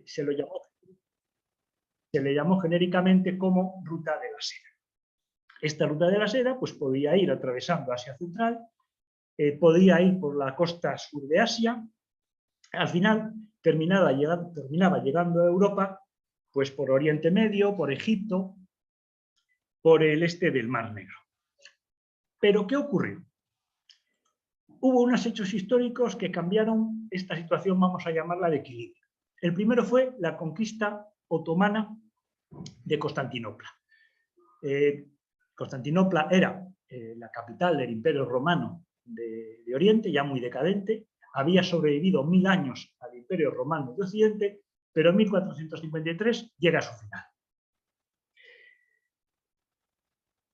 se le llamó genéricamente como Ruta de la Seda. Esta Ruta de la Seda pues, podía ir atravesando Asia Central, podía ir por la costa sur de Asia, al final terminaba llegando a Europa pues, por Oriente Medio, por Egipto, por el este del Mar Negro. ¿Pero qué ocurrió? Hubo unos hechos históricos que cambiaron esta situación, vamos a llamarla de equilibrio. El primero fue la conquista otomana de Constantinopla. Constantinopla era la capital del Imperio Romano de Oriente, ya muy decadente, había sobrevivido 1000 años al Imperio Romano de Occidente, pero en 1453 llega a su final.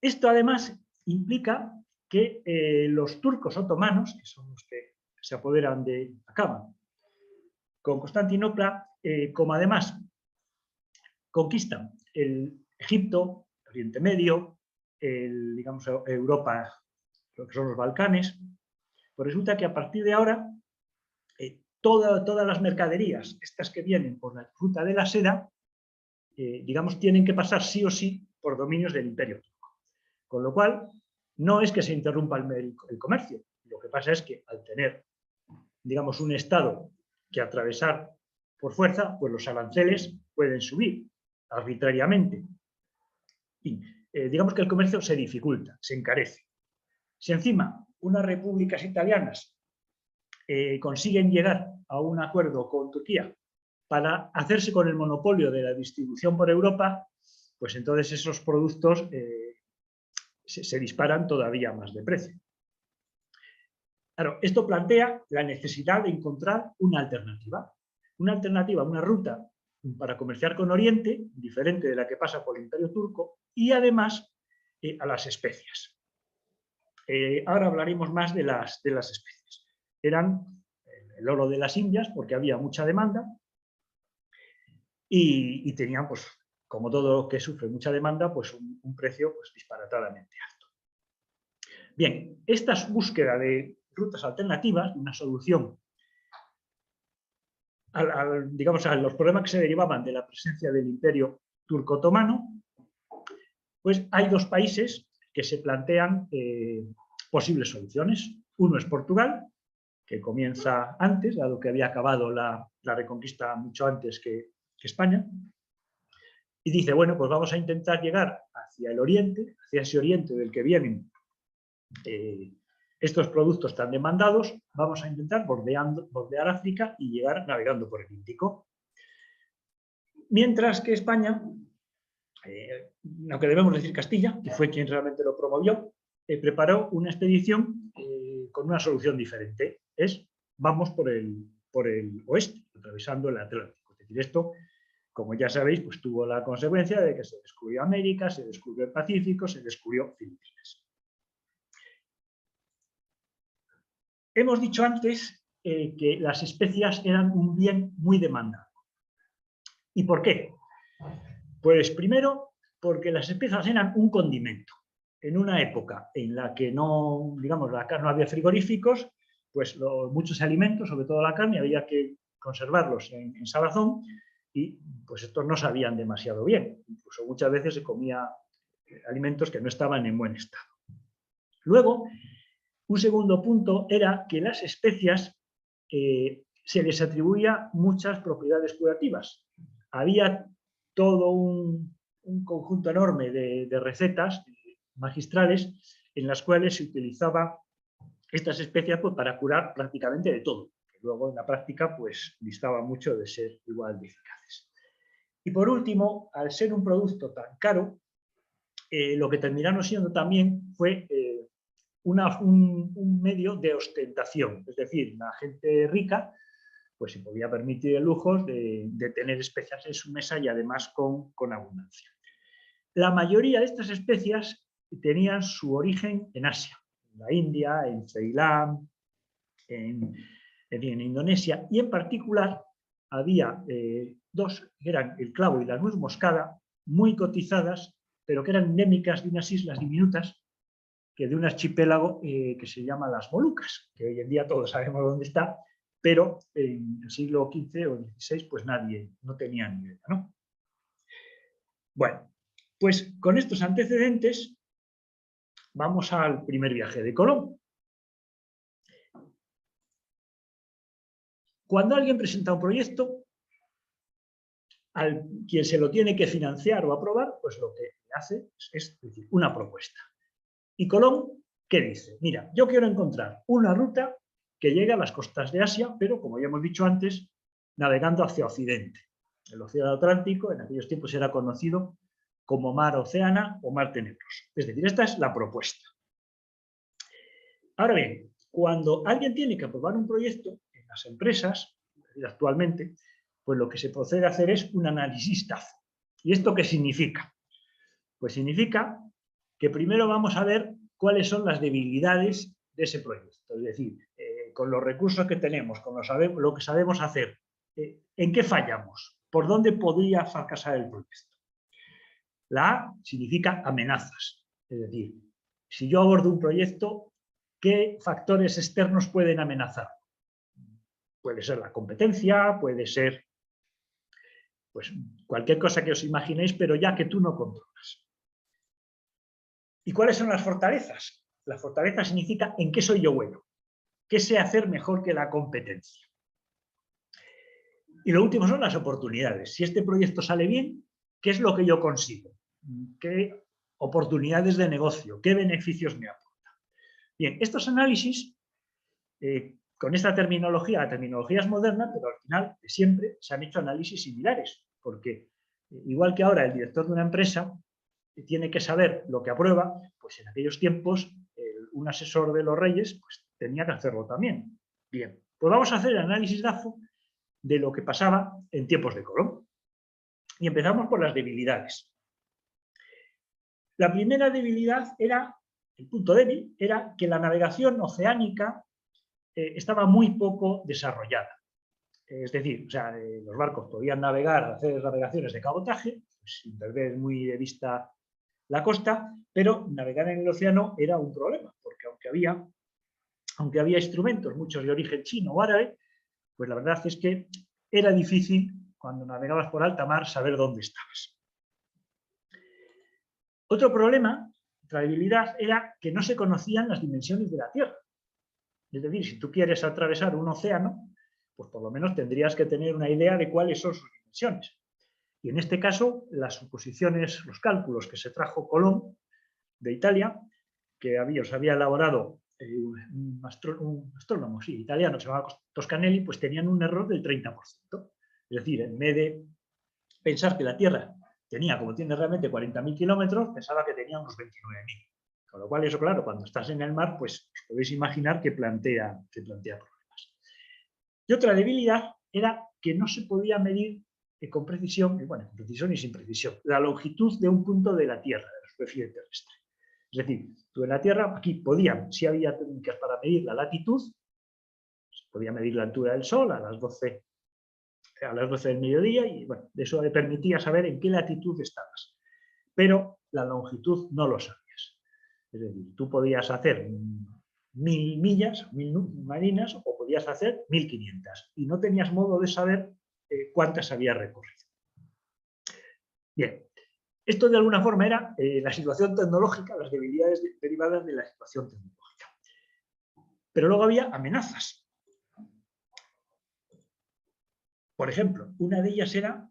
Esto además implica que los turcos otomanos, que son los que se apoderan acaban con Constantinopla, como además conquistan el Egipto, Oriente Medio, digamos, Europa, lo que son los Balcanes, pues resulta que a partir de ahora todas las mercaderías, estas que vienen por la Ruta de la Seda, digamos, tienen que pasar sí o sí por dominios del Imperio Turco. Con lo cual, no es que se interrumpa el comercio, lo que pasa es que al tener, digamos, un Estado que atravesar por fuerza, pues los aranceles pueden subir arbitrariamente. Y digamos que el comercio se dificulta, se encarece. Si encima unas repúblicas italianas consiguen llegar a un acuerdo con Turquía para hacerse con el monopolio de la distribución por Europa, pues entonces esos productos se disparan todavía más de precio. Claro, esto plantea la necesidad de encontrar una alternativa, una ruta para comerciar con Oriente, diferente de la que pasa por el Imperio Turco, y además a las especias. Ahora hablaremos más de las especias. Eran el oro de las Indias, porque había mucha demanda, y tenían, pues, como todo lo que sufre mucha demanda, pues un precio pues, disparatadamente alto. Bien, esta búsqueda de rutas alternativas, una solución digamos, a los problemas que se derivaban de la presencia del Imperio Turco-Otomano, pues hay dos países que se plantean posibles soluciones. Uno es Portugal, que comienza antes, dado que había acabado la reconquista mucho antes que España, y dice, bueno, pues vamos a intentar llegar hacia el oriente, hacia ese oriente del que vienen estos productos tan demandados, vamos a intentar bordear África y llegar navegando por el Índico. Mientras que España, aunque debemos decir Castilla, que fue quien realmente lo promovió, preparó una expedición con una solución diferente. Vamos por el oeste, atravesando el Atlántico. Es decir, esto, como ya sabéis, pues tuvo la consecuencia de que se descubrió América, se descubrió el Pacífico, se descubrió Filipinas. Hemos dicho antes que las especias eran un bien muy demandado. ¿Y por qué? Pues primero, porque las especias eran un condimento. En una época en la que no, digamos, no había frigoríficos, pues muchos alimentos, sobre todo la carne, había que conservarlos en salazón y pues estos no sabían demasiado bien. Incluso muchas veces se comía alimentos que no estaban en buen estado. Luego, un segundo punto era que las especias se les atribuía muchas propiedades curativas. Había todo un conjunto enorme de recetas magistrales en las cuales se utilizaban estas especias pues, para curar prácticamente de todo. Luego en la práctica pues distaba mucho de ser igual de eficaces. Y por último, al ser un producto tan caro, lo que terminaron siendo también fue un medio de ostentación. Es decir, la gente rica pues se podía permitir el lujo de tener especias en su mesa y además con abundancia. La mayoría de estas especias tenían su origen en Asia, en la India, en Ceilán, en Indonesia, y en particular había dos, que eran el clavo y la nuez moscada, muy cotizadas, pero que eran endémicas de unas islas diminutas, que de un archipiélago que se llama las Molucas, que hoy en día todos sabemos dónde está, pero en el siglo XV o XVI pues nadie, no tenía ni idea, ¿no? Bueno, pues con estos antecedentes vamos al primer viaje de Colón. Cuando alguien presenta un proyecto, al quien se lo tiene que financiar o aprobar, pues lo que hace es decir, una propuesta. Y Colón, ¿qué dice? Mira, yo quiero encontrar una ruta que llegue a las costas de Asia, pero como ya hemos dicho antes, navegando hacia Occidente. El Océano Atlántico en aquellos tiempos era conocido como Mar Oceana o Mar Tenebroso. Es decir, esta es la propuesta. Ahora bien, cuando alguien tiene que aprobar un proyecto en las empresas, actualmente, pues lo que se procede a hacer es un análisis DAFO. ¿Y esto qué significa? Pues significa que primero vamos a ver cuáles son las debilidades de ese proyecto. Es decir, con los recursos que tenemos, con lo que sabemos hacer, ¿en qué fallamos? ¿Por dónde podría fracasar el proyecto? La A significa amenazas. Es decir, si yo abordo un proyecto, ¿qué factores externos pueden amenazar? Puede ser la competencia, puede ser pues, cualquier cosa que os imaginéis, pero ya que tú no controlas. ¿Y cuáles son las fortalezas? La fortaleza significa en qué soy yo bueno, qué sé hacer mejor que la competencia. Y lo último son las oportunidades. Si este proyecto sale bien, ¿qué es lo que yo consigo? ¿Qué oportunidades de negocio? ¿Qué beneficios me aporta? Bien, estos análisis, con esta terminología, la terminología es moderna, pero al final de siempre se han hecho análisis similares, porque igual que ahora el director de una empresa tiene que saber lo que aprueba, pues en aquellos tiempos un asesor de los reyes pues, tenía que hacerlo también. Bien, pues vamos a hacer el análisis DAFO de lo que pasaba en tiempos de Colón. Y empezamos por las debilidades. La primera debilidad era, el punto débil, era que la navegación oceánica estaba muy poco desarrollada. Es decir, o sea, los barcos podían navegar, hacer navegaciones de cabotaje, pues, sin perder muy de vista la costa, pero navegar en el océano era un problema, porque aunque había instrumentos, muchos de origen chino o árabe, pues la verdad es que era difícil, cuando navegabas por alta mar, saber dónde estabas. Otro problema, otra debilidad, era que no se conocían las dimensiones de la Tierra. Es decir, si tú quieres atravesar un océano, pues por lo menos tendrías que tener una idea de cuáles son sus dimensiones. Y en este caso, las suposiciones, los cálculos que se trajo Colón de Italia, que os había elaborado un astrónomo italiano, se llamaba Toscanelli, pues tenían un error del 30%. Es decir, en vez de pensar que la Tierra tenía, como tiene realmente, 40.000 kilómetros, pensaba que tenía unos 29.000. Con lo cual, eso, claro, cuando estás en el mar, pues os podéis imaginar que plantea problemas. Y otra debilidad era que no se podía medir con precisión, bueno, con precisión y sin precisión, la longitud de un punto de la Tierra, de la superficie terrestre. Es decir, tú en la Tierra, aquí sí había técnicas para medir la latitud, se podía medir la altura del Sol a las 12 del mediodía y bueno, eso le permitía saber en qué latitud estabas. Pero la longitud no lo sabías. Es decir, tú podías hacer 1.000 millas, 1.000 marinas, o podías hacer 1.500 y no tenías modo de saber cuántas había recorrido. Bien, esto de alguna forma era la situación tecnológica, las debilidades derivadas de la situación tecnológica. Pero luego había amenazas. Por ejemplo, una de ellas era,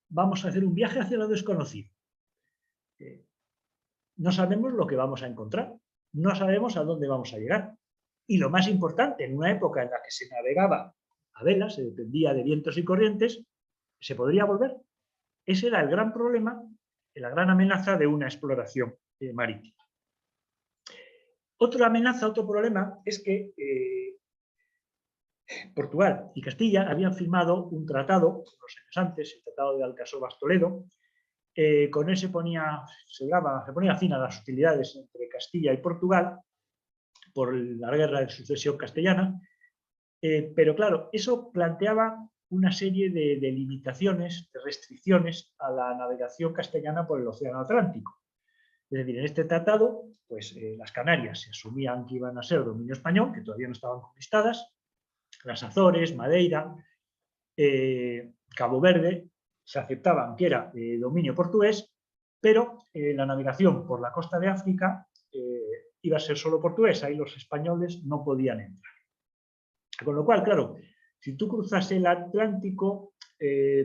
vamos a hacer un viaje hacia lo desconocido. No sabemos lo que vamos a encontrar, no sabemos a dónde vamos a llegar. Y lo más importante, en una época en la que se navegaba a vela, se dependía de vientos y corrientes, ¿se podría volver? Ese era el gran problema, la gran amenaza de una exploración marítima. Otra amenaza, otro problema, es que Portugal y Castilla habían firmado un tratado, unos años antes, el Tratado de Alcasovas-Toledo. Con él se ponía fin a las hostilidades entre Castilla y Portugal por la guerra de sucesión castellana, pero claro, eso planteaba una serie de limitaciones, de restricciones a la navegación castellana por el Océano Atlántico. Es decir, en este tratado, pues las Canarias se asumían que iban a ser dominio español, que todavía no estaban conquistadas, las Azores, Madeira, Cabo Verde, se aceptaban que era dominio portugués, pero la navegación por la costa de África iba a ser solo portuguesa y los españoles no podían entrar. Con lo cual, claro, si tú cruzas el Atlántico,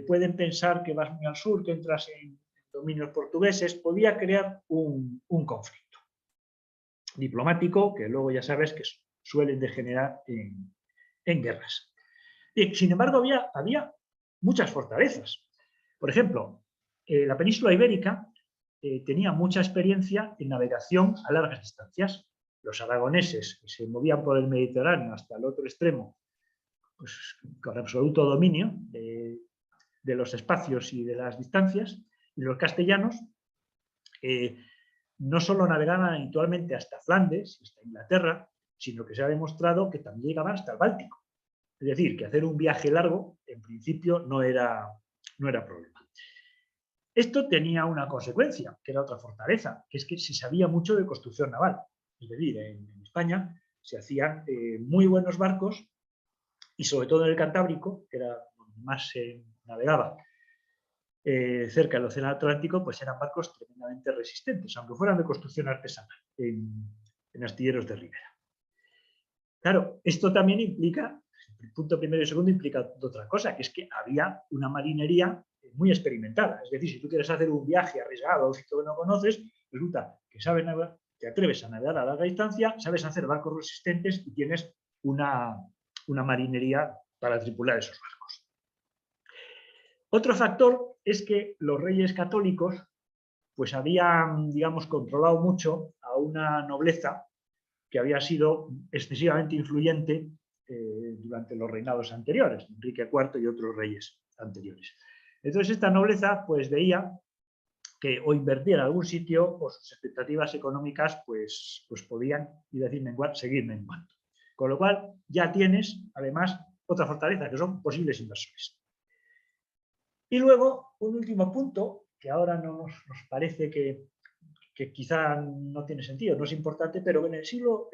pueden pensar que vas muy al sur, que entras en dominios portugueses, podía crear un conflicto diplomático que luego ya sabes que suelen degenerar en guerras. Y, sin embargo, había muchas fortalezas. Por ejemplo, la península ibérica tenía mucha experiencia en navegación a largas distancias. Los aragoneses, que se movían por el Mediterráneo hasta el otro extremo, pues, con absoluto dominio de los espacios y de las distancias, y los castellanos no solo navegaban habitualmente hasta Flandes, hasta Inglaterra, sino que se ha demostrado que también llegaban hasta el Báltico. Es decir, que hacer un viaje largo, en principio, no era problema. Esto tenía una consecuencia, que era otra fortaleza, que es que se sabía mucho de construcción naval. Es decir, en España se hacían muy buenos barcos, y sobre todo en el Cantábrico, que era donde más se navegaba, cerca del Océano Atlántico, pues eran barcos tremendamente resistentes, aunque fueran de construcción artesanal, en astilleros de ribera. Claro, esto también implica, el punto primero y segundo implica otra cosa, que es que había una marinería muy experimentada. Es decir, si tú quieres hacer un viaje arriesgado a un sitio que no conoces, resulta que sabes navegar, te atreves a navegar a larga distancia, sabes hacer barcos resistentes y tienes una marinería para tripular esos barcos. Otro factor es que los reyes católicos pues habían, digamos, controlado mucho a una nobleza que había sido excesivamente influyente durante los reinados anteriores, Enrique IV y otros reyes anteriores. Entonces esta nobleza pues veía que o invertía en algún sitio o sus expectativas económicas pues podían, iba a decir menguar, seguir menguando. Con lo cual ya tienes además otra fortaleza, que son posibles inversores. Y luego un último punto, que ahora nos parece que quizá no tiene sentido, no es importante, pero en el siglo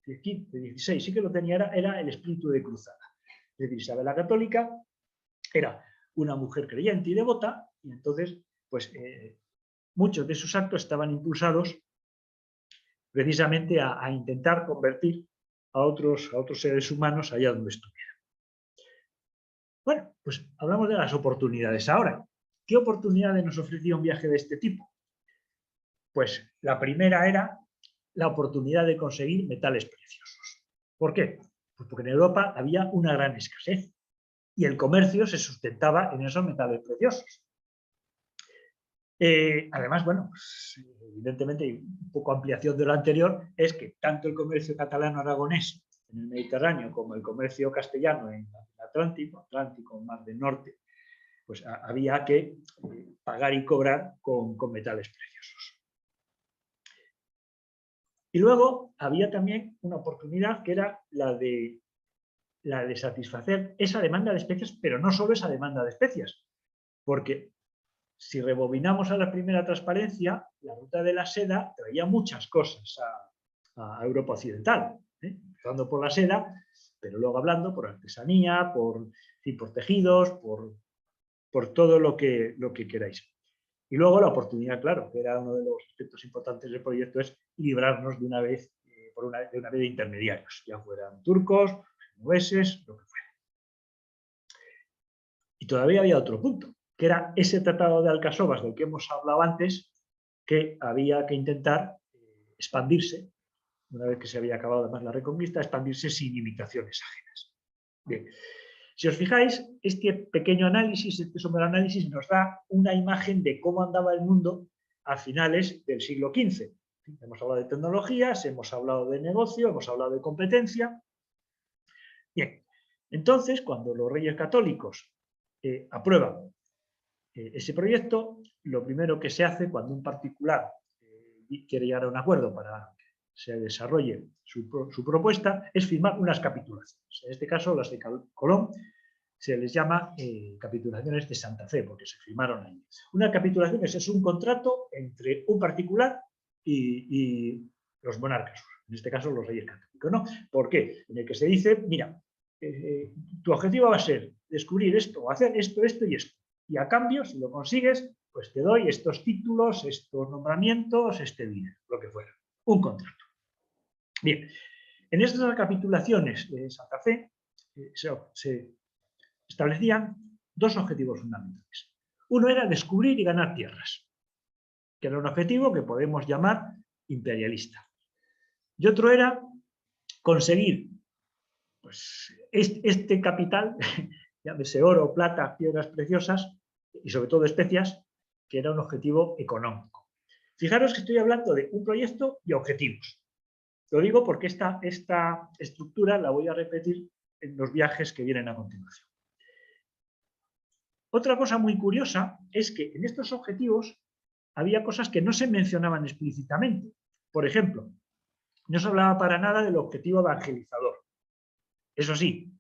XVI sí que lo tenía, era el espíritu de cruzada. Es decir, Isabel la Católica era una mujer creyente y devota, y entonces, pues, muchos de sus actos estaban impulsados precisamente a intentar convertir a otros seres humanos allá donde estuvieran. Bueno, pues hablamos de las oportunidades ahora. ¿Qué oportunidades nos ofrecía un viaje de este tipo? Pues la primera era la oportunidad de conseguir metales preciosos. ¿Por qué? Pues porque en Europa había una gran escasez y el comercio se sustentaba en esos metales preciosos. Además, bueno, pues, evidentemente, un poco ampliación de lo anterior, es que tanto el comercio catalano-aragonés en el Mediterráneo como el comercio castellano en el Atlántico, Mar del Norte, pues había que pagar y cobrar con metales preciosos. Y luego había también una oportunidad que era la de satisfacer esa demanda de especias, pero no solo esa demanda de especias, porque si rebobinamos a la primera transparencia, la ruta de la seda traía muchas cosas a Europa Occidental, empezando por la seda, pero luego hablando por artesanía, por tejidos, por todo lo que queráis. Y luego la oportunidad, claro, que era uno de los aspectos importantes del proyecto, es librarnos de una vez de intermediarios, ya fueran turcos, genoveses, lo que fuera. Y todavía había otro punto, que era ese tratado de Alcasovas del que hemos hablado antes, que había que intentar expandirse, una vez que se había acabado además la reconquista, expandirse sin limitaciones ajenas. Bien. Si os fijáis, este pequeño análisis, este somero análisis, nos da una imagen de cómo andaba el mundo a finales del siglo XV. Hemos hablado de tecnologías, hemos hablado de negocio, hemos hablado de competencia. Bien, entonces, cuando los reyes católicos aprueban ese proyecto, lo primero que se hace cuando un particular quiere llegar a un acuerdo para que se desarrolle su propuesta es firmar unas capitulaciones. En este caso, las de Colón se les llama capitulaciones de Santa Fe, porque se firmaron ahí. Una capitulación es un contrato entre un particular y los monarcas, en este caso los reyes católicos, ¿no? ¿Por qué? En el que se dice, mira, tu objetivo va a ser descubrir esto, o hacer esto, esto y esto. Y a cambio, si lo consigues, pues te doy estos títulos, estos nombramientos, este dinero, lo que fuera. Un contrato. Bien, en estas recapitulaciones de Santa Fe se establecían dos objetivos fundamentales. Uno era descubrir y ganar tierras, que era un objetivo que podemos llamar imperialista. Y otro era conseguir pues, este capital, llámese oro, plata, piedras preciosas y sobre todo especias, que era un objetivo económico. Fijaros que estoy hablando de un proyecto y objetivos. Lo digo porque esta estructura la voy a repetir en los viajes que vienen a continuación. Otra cosa muy curiosa es que en estos objetivos había cosas que no se mencionaban explícitamente. Por ejemplo, no se hablaba para nada del objetivo evangelizador. Eso sí,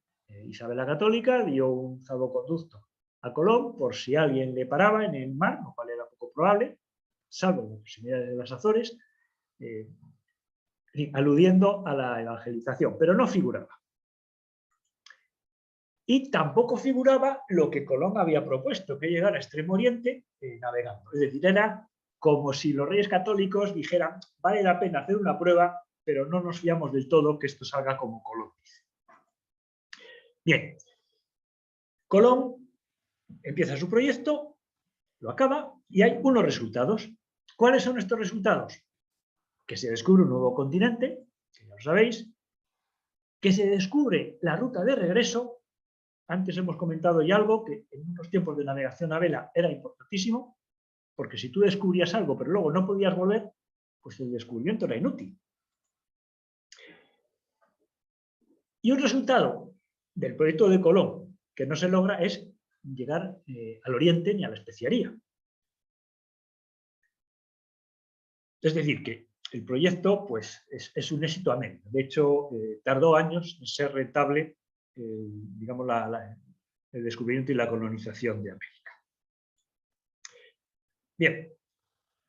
Isabel la Católica dio un salvoconducto a Colón por si alguien le paraba en el mar, lo cual era poco probable, salvo en las proximidades de las Azores, aludiendo a la evangelización, pero no figuraba. Y tampoco figuraba lo que Colón había propuesto, que llegar a Extremo Oriente navegando. Es decir, era como si los reyes católicos dijeran, vale la pena hacer una prueba, pero no nos fiamos del todo que esto salga como Colón dice. Bien, Colón empieza su proyecto, lo acaba y hay unos resultados. ¿Cuáles son estos resultados? Que se descubre un nuevo continente, que ya lo sabéis, que se descubre la ruta de regreso. Antes hemos comentado ya algo que en unos tiempos de navegación a vela era importantísimo, porque si tú descubrías algo pero luego no podías volver, pues el descubrimiento era inútil. Y un resultado del proyecto de Colón que no se logra es llegar al Oriente ni a la especiaría. Es decir, que el proyecto pues, es un éxito a medio. De hecho, tardó años en ser rentable digamos, el descubrimiento y la colonización de América. Bien,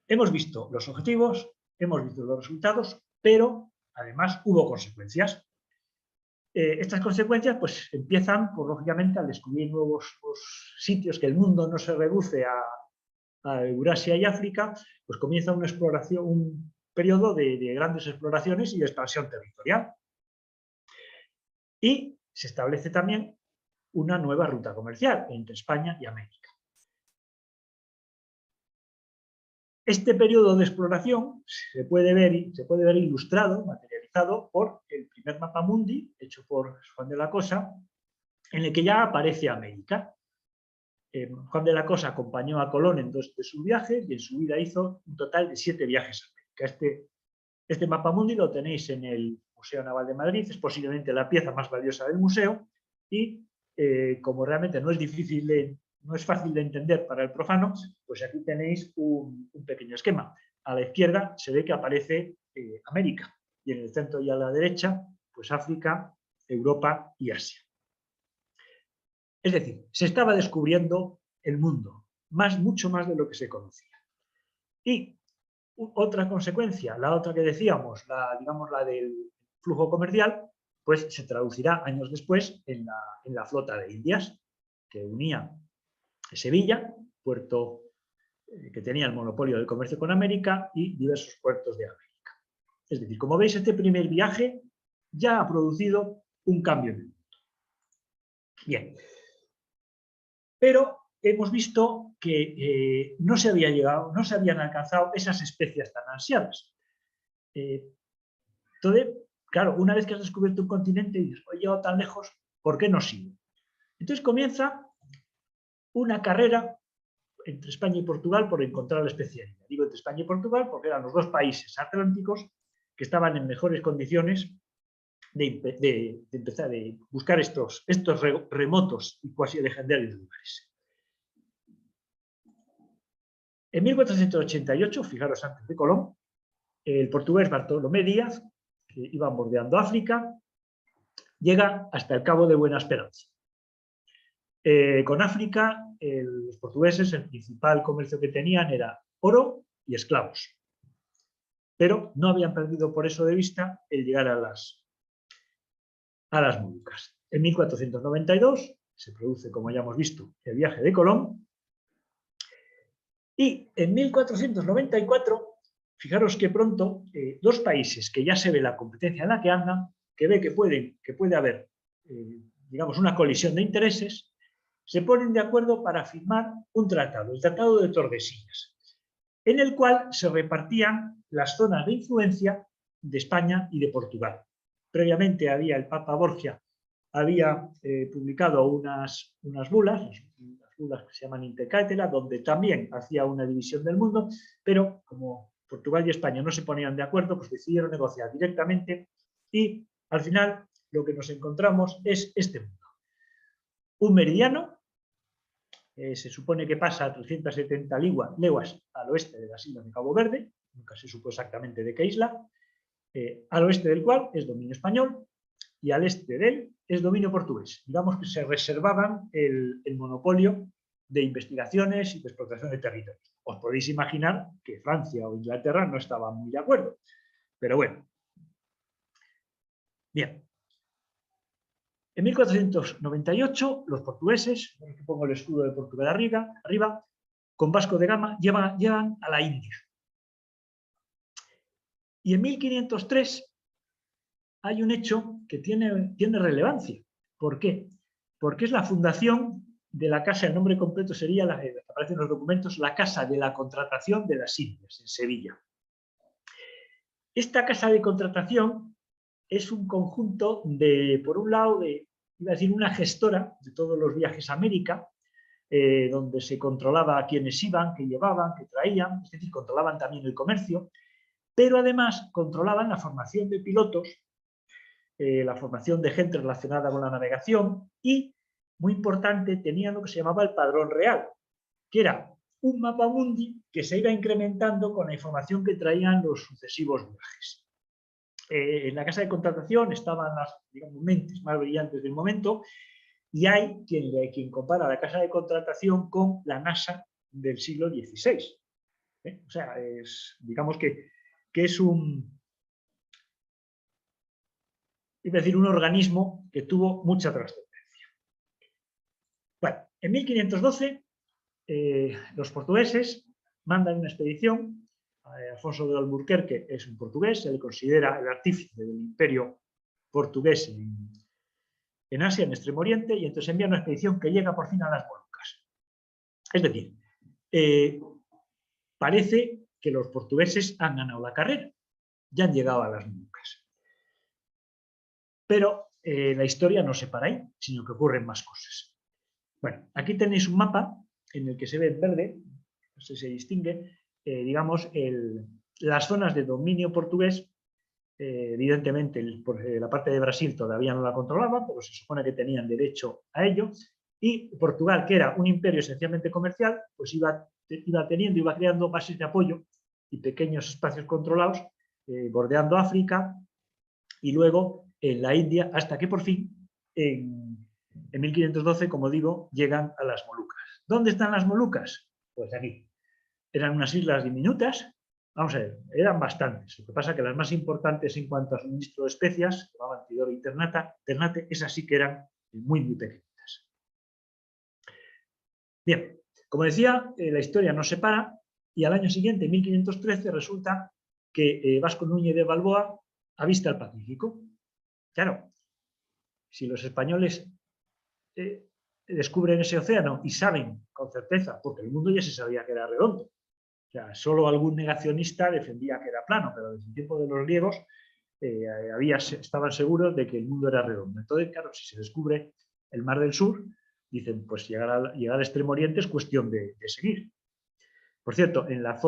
hemos visto los objetivos, hemos visto los resultados, pero además hubo consecuencias. Estas consecuencias pues, empiezan, pues, lógicamente, al descubrir nuevos sitios, que el mundo no se reduce a Eurasia y África, pues comienza una exploración, un periodo de grandes exploraciones y de expansión territorial. Y se establece también una nueva ruta comercial entre España y América. Este periodo de exploración se puede ver ilustrado, materializado por el primer mapa mundi hecho por Juan de la Cosa, en el que ya aparece América. Juan de la Cosa acompañó a Colón en 2 de sus viajes y en su vida hizo un total de 7 viajes a América. Este mapa mundi lo tenéis en el Museo Naval de Madrid, es posiblemente la pieza más valiosa del museo y como realmente no es fácil de entender para el profano, pues aquí tenéis un pequeño esquema. A la izquierda se ve que aparece América y en el centro y a la derecha, pues África, Europa y Asia. Es decir, se estaba descubriendo el mundo, mucho más de lo que se conocía. Y otra consecuencia, la otra que decíamos, digamos la del flujo comercial, pues se traducirá años después en la flota de Indias, que unía Sevilla, puerto que tenía el monopolio del comercio con América, y diversos puertos de América. Es decir, como veis, este primer viaje ya ha producido un cambio en el mundo. Bien, pero hemos visto que no se habían alcanzado esas especias tan ansiadas. Entonces, claro, una vez que has descubierto un continente y dices, he llegado tan lejos, ¿por qué no sigo? Entonces comienza una carrera entre España y Portugal por encontrar la especialidad. Digo entre España y Portugal porque eran los dos países atlánticos que estaban en mejores condiciones de empezar a buscar estos remotos y cuasi legendarios lugares. En 1488, fijaros antes de Colón, el portugués Bartolomé Díaz, que iba bordeando África, llega hasta el Cabo de Buena Esperanza. Con África, los portugueses, el principal comercio que tenían era oro y esclavos. Pero no habían perdido por eso de vista el llegar a las Molucas. En 1492 se produce, como ya hemos visto, el viaje de Colón. Y en 1494, fijaros que pronto, dos países que ya se ve la competencia en la que andan, que ve que puede haber, digamos, una colisión de intereses, se ponen de acuerdo para firmar un tratado, el Tratado de Tordesillas, en el cual se repartían las zonas de influencia de España y de Portugal. Previamente el Papa Borgia había publicado unas bulas, las bulas que se llaman Inte Caetera, donde también hacía una división del mundo, pero como Portugal y España no se ponían de acuerdo, pues decidieron negociar directamente y al final lo que nos encontramos es este mundo. Un meridiano, se supone que pasa a 370 leguas al oeste de las islas de Cabo Verde, nunca se supo exactamente de qué isla, al oeste del cual es dominio español y al este de él es dominio portugués. Digamos que se reservaban el monopolio de investigaciones y de explotación de territorios. Os podéis imaginar que Francia o Inglaterra no estaban muy de acuerdo, pero bueno. Bien. En 1498, los portugueses, aquí pongo el escudo de Portugal arriba, con Vasco de Gama, llegan a la India. Y en 1503 hay un hecho que tiene relevancia. ¿Por qué? Porque es la fundación de la Casa, el nombre completo sería, aparece en los documentos, la Casa de la Contratación de las Indias, en Sevilla. Esta Casa de Contratación es un conjunto de, por un lado, iba a decir, una gestora de todos los viajes a América, donde se controlaba a quienes iban, qué llevaban, qué traían, es decir, controlaban también el comercio, pero además controlaban la formación de pilotos, la formación de gente relacionada con la navegación y, muy importante, tenían lo que se llamaba el padrón real, que era un mapa mundi que se iba incrementando con la información que traían los sucesivos viajes. En la casa de contratación estaban las, digamos, mentes más brillantes del momento y hay quien compara la casa de contratación con la NASA del siglo XVI. O sea, digamos que es iba a decir, un organismo que tuvo mucha trascendencia. Bueno, en 1512 los portugueses mandan una expedición. Alfonso de Alburquerque es un portugués, se le considera el artífice del imperio portugués en Asia, en Extremo Oriente, y entonces envía una expedición que llega por fin a las Molucas. Es decir, parece que los portugueses han ganado la carrera, ya han llegado a las Molucas. Pero la historia no se para ahí, sino que ocurren más cosas. Bueno, aquí tenéis un mapa en el que se ve en verde, no sé si se distingue, digamos, las zonas de dominio portugués. Evidentemente, la parte de Brasil todavía no la controlaba, pero se supone que tenían derecho a ello. Y Portugal, que era un imperio esencialmente comercial, pues iba creando bases de apoyo y pequeños espacios controlados, bordeando África y luego en la India, hasta que por fin, en 1512, como digo, llegan a las Molucas. ¿Dónde están las Molucas? Pues aquí. Eran unas islas diminutas, vamos a ver, eran bastantes. Lo que pasa es que las más importantes en cuanto a suministro de especias, llamaban Tidore y Ternate, esas sí que eran muy, muy pequeñitas. Bien, como decía, la historia no se para y al año siguiente, en 1513, resulta que Vasco Núñez de Balboa avista el Pacífico. Claro, si los españoles descubren ese océano y saben con certeza, porque el mundo ya se sabía que era redondo, o sea, solo algún negacionista defendía que era plano, pero desde el tiempo de los griegos estaban seguros de que el mundo era redondo. Entonces, claro, si se descubre el Mar del Sur, dicen, pues llegar al Extremo Oriente es cuestión de seguir. Por cierto, en las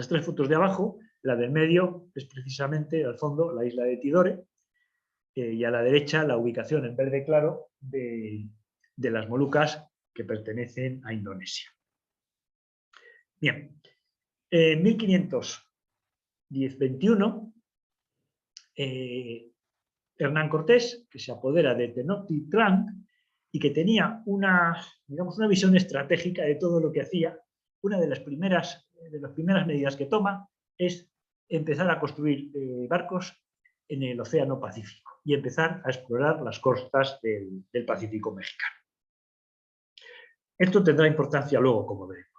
tres fotos de abajo, la del medio es precisamente, al fondo, la isla de Tidore, y a la derecha la ubicación en verde claro de las Molucas que pertenecen a Indonesia. Bien, en 1521, Hernán Cortés, que se apodera de Tenochtitlán y que tenía una visión estratégica de todo lo que hacía, una de las primeras medidas que toma es empezar a construir barcos en el Océano Pacífico. y empezar a explorar las costas del Pacífico mexicano. Esto tendrá importancia luego, como veremos.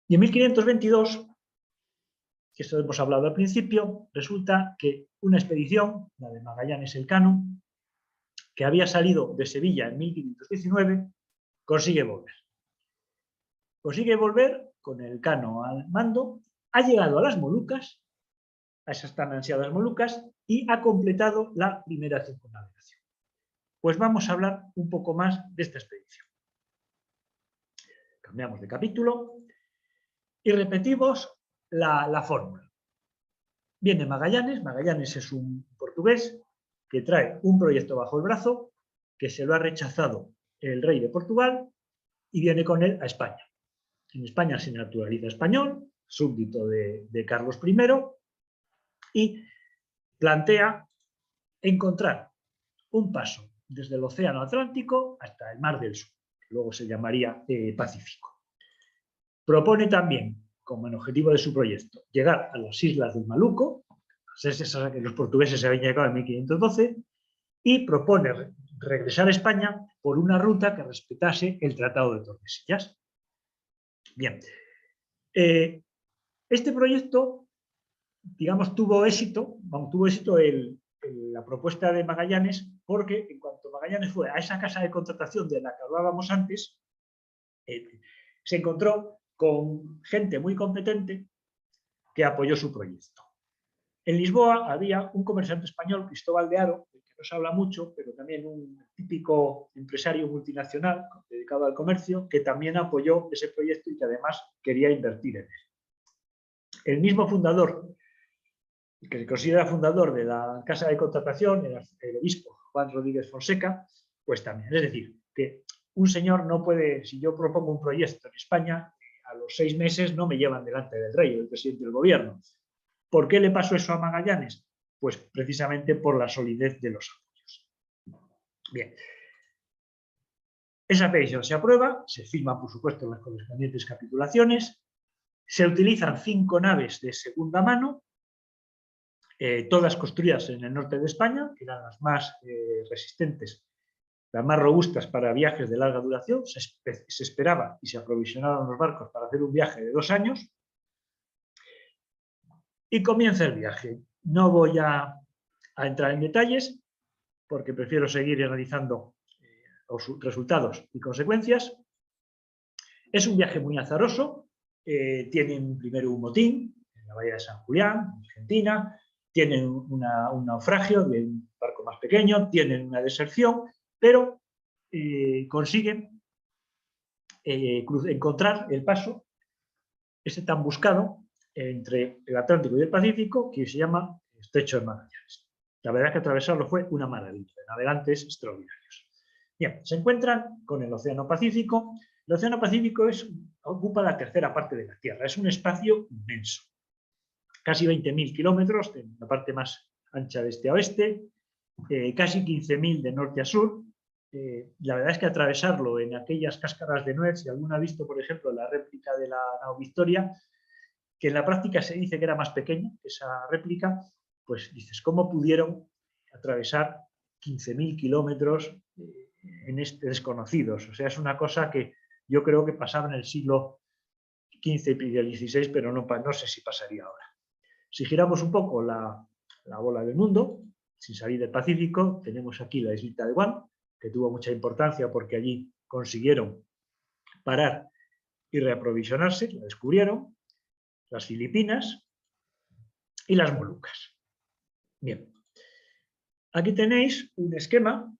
Y en 1522, que esto hemos hablado al principio, resulta que una expedición, la de Magallanes Elcano, que había salido de Sevilla en 1519, consigue volver. Consigue volver con Elcano al mando, ha llegado a las Molucas, a esas tan ansiadas Molucas, y ha completado la primera circunnavegación. Pues vamos a hablar un poco más de esta expedición. Cambiamos de capítulo y repetimos la fórmula. Viene Magallanes. Magallanes es un portugués que trae un proyecto bajo el brazo, que se lo ha rechazado el rey de Portugal, y viene con él a España. En España se naturaliza español, súbdito de Carlos I, y plantea encontrar un paso desde el Océano Atlántico hasta el Mar del Sur, que luego se llamaría Pacífico. Propone también, como en objetivo de su proyecto, llegar a las islas del Maluco, esas a que los portugueses se habían llegado en 1512, y propone regresar a España por una ruta que respetase el Tratado de Tordesillas. Bien, este proyecto, digamos, tuvo éxito la propuesta de Magallanes, porque en cuanto Magallanes fue a esa casa de contratación de la que hablábamos antes, se encontró con gente muy competente que apoyó su proyecto. En Lisboa había un comerciante español, Cristóbal de Haro, del que no se habla mucho, pero también un típico empresario multinacional dedicado al comercio, que también apoyó ese proyecto y que además quería invertir en él. El mismo fundador, que se considera fundador de la casa de contratación, el obispo Juan Rodríguez Fonseca, pues también. Es decir, que un señor no puede, si yo propongo un proyecto en España, a los 6 meses no me llevan delante del rey o del presidente del gobierno. ¿Por qué le pasó eso a Magallanes? Pues precisamente por la solidez de los apoyos. Bien. Esa petición se aprueba, se firman, por supuesto, las correspondientes capitulaciones, se utilizan 5 naves de segunda mano, todas construidas en el norte de España, que eran las más resistentes, las más robustas para viajes de larga duración. Se esperaba y se aprovisionaron los barcos para hacer un viaje de 2 años. Y comienza el viaje. No voy a entrar en detalles porque prefiero seguir analizando los resultados y consecuencias. Es un viaje muy azaroso. Tienen primero un motín en la bahía de San Julián, en Argentina. Tienen un naufragio de un barco más pequeño. Tienen una deserción, pero consiguen encontrar el paso, ese tan buscado, entre el Atlántico y el Pacífico, que se llama Estrecho de Magallanes. La verdad es que atravesarlo fue una maravilla, de navegantes extraordinarios. Bien, se encuentran con el Océano Pacífico. El Océano Pacífico ocupa la tercera parte de la Tierra, es un espacio inmenso. Casi 20.000 kilómetros, en la parte más ancha de este a oeste, casi 15.000 de norte a sur. La verdad es que atravesarlo en aquellas cáscaras de nuez, si alguno ha visto, por ejemplo, la réplica de la nao Victoria, que en la práctica se dice que era más pequeña que esa réplica, pues dices, ¿cómo pudieron atravesar 15.000 kilómetros desconocidos? O sea, es una cosa que yo creo que pasaba en el siglo XV y el XVI, pero no sé si pasaría ahora. Si giramos un poco la bola del mundo, sin salir del Pacífico, tenemos aquí la islita de Guam, que tuvo mucha importancia porque allí consiguieron parar y reaprovisionarse, la descubrieron, las Filipinas y las Molucas. Bien, aquí tenéis un esquema,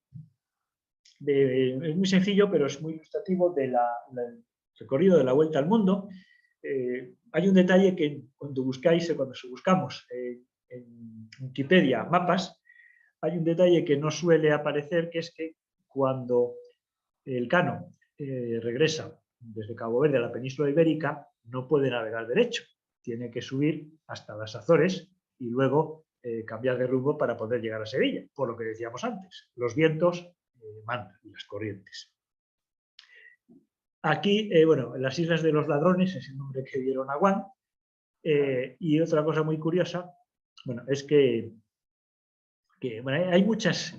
es muy sencillo, pero es muy ilustrativo del recorrido de la vuelta al mundo. Hay un detalle que cuando buscamos en Wikipedia mapas, hay un detalle que no suele aparecer, que es que cuando Elcano regresa desde Cabo Verde a la península ibérica, no puede navegar derecho. Tiene que subir hasta las Azores y luego cambiar de rumbo para poder llegar a Sevilla, por lo que decíamos antes. Los vientos mandan y las corrientes. Aquí, bueno, las Islas de los Ladrones es el nombre que dieron a Guam. Y otra cosa muy curiosa, bueno, es que que bueno, hay muchas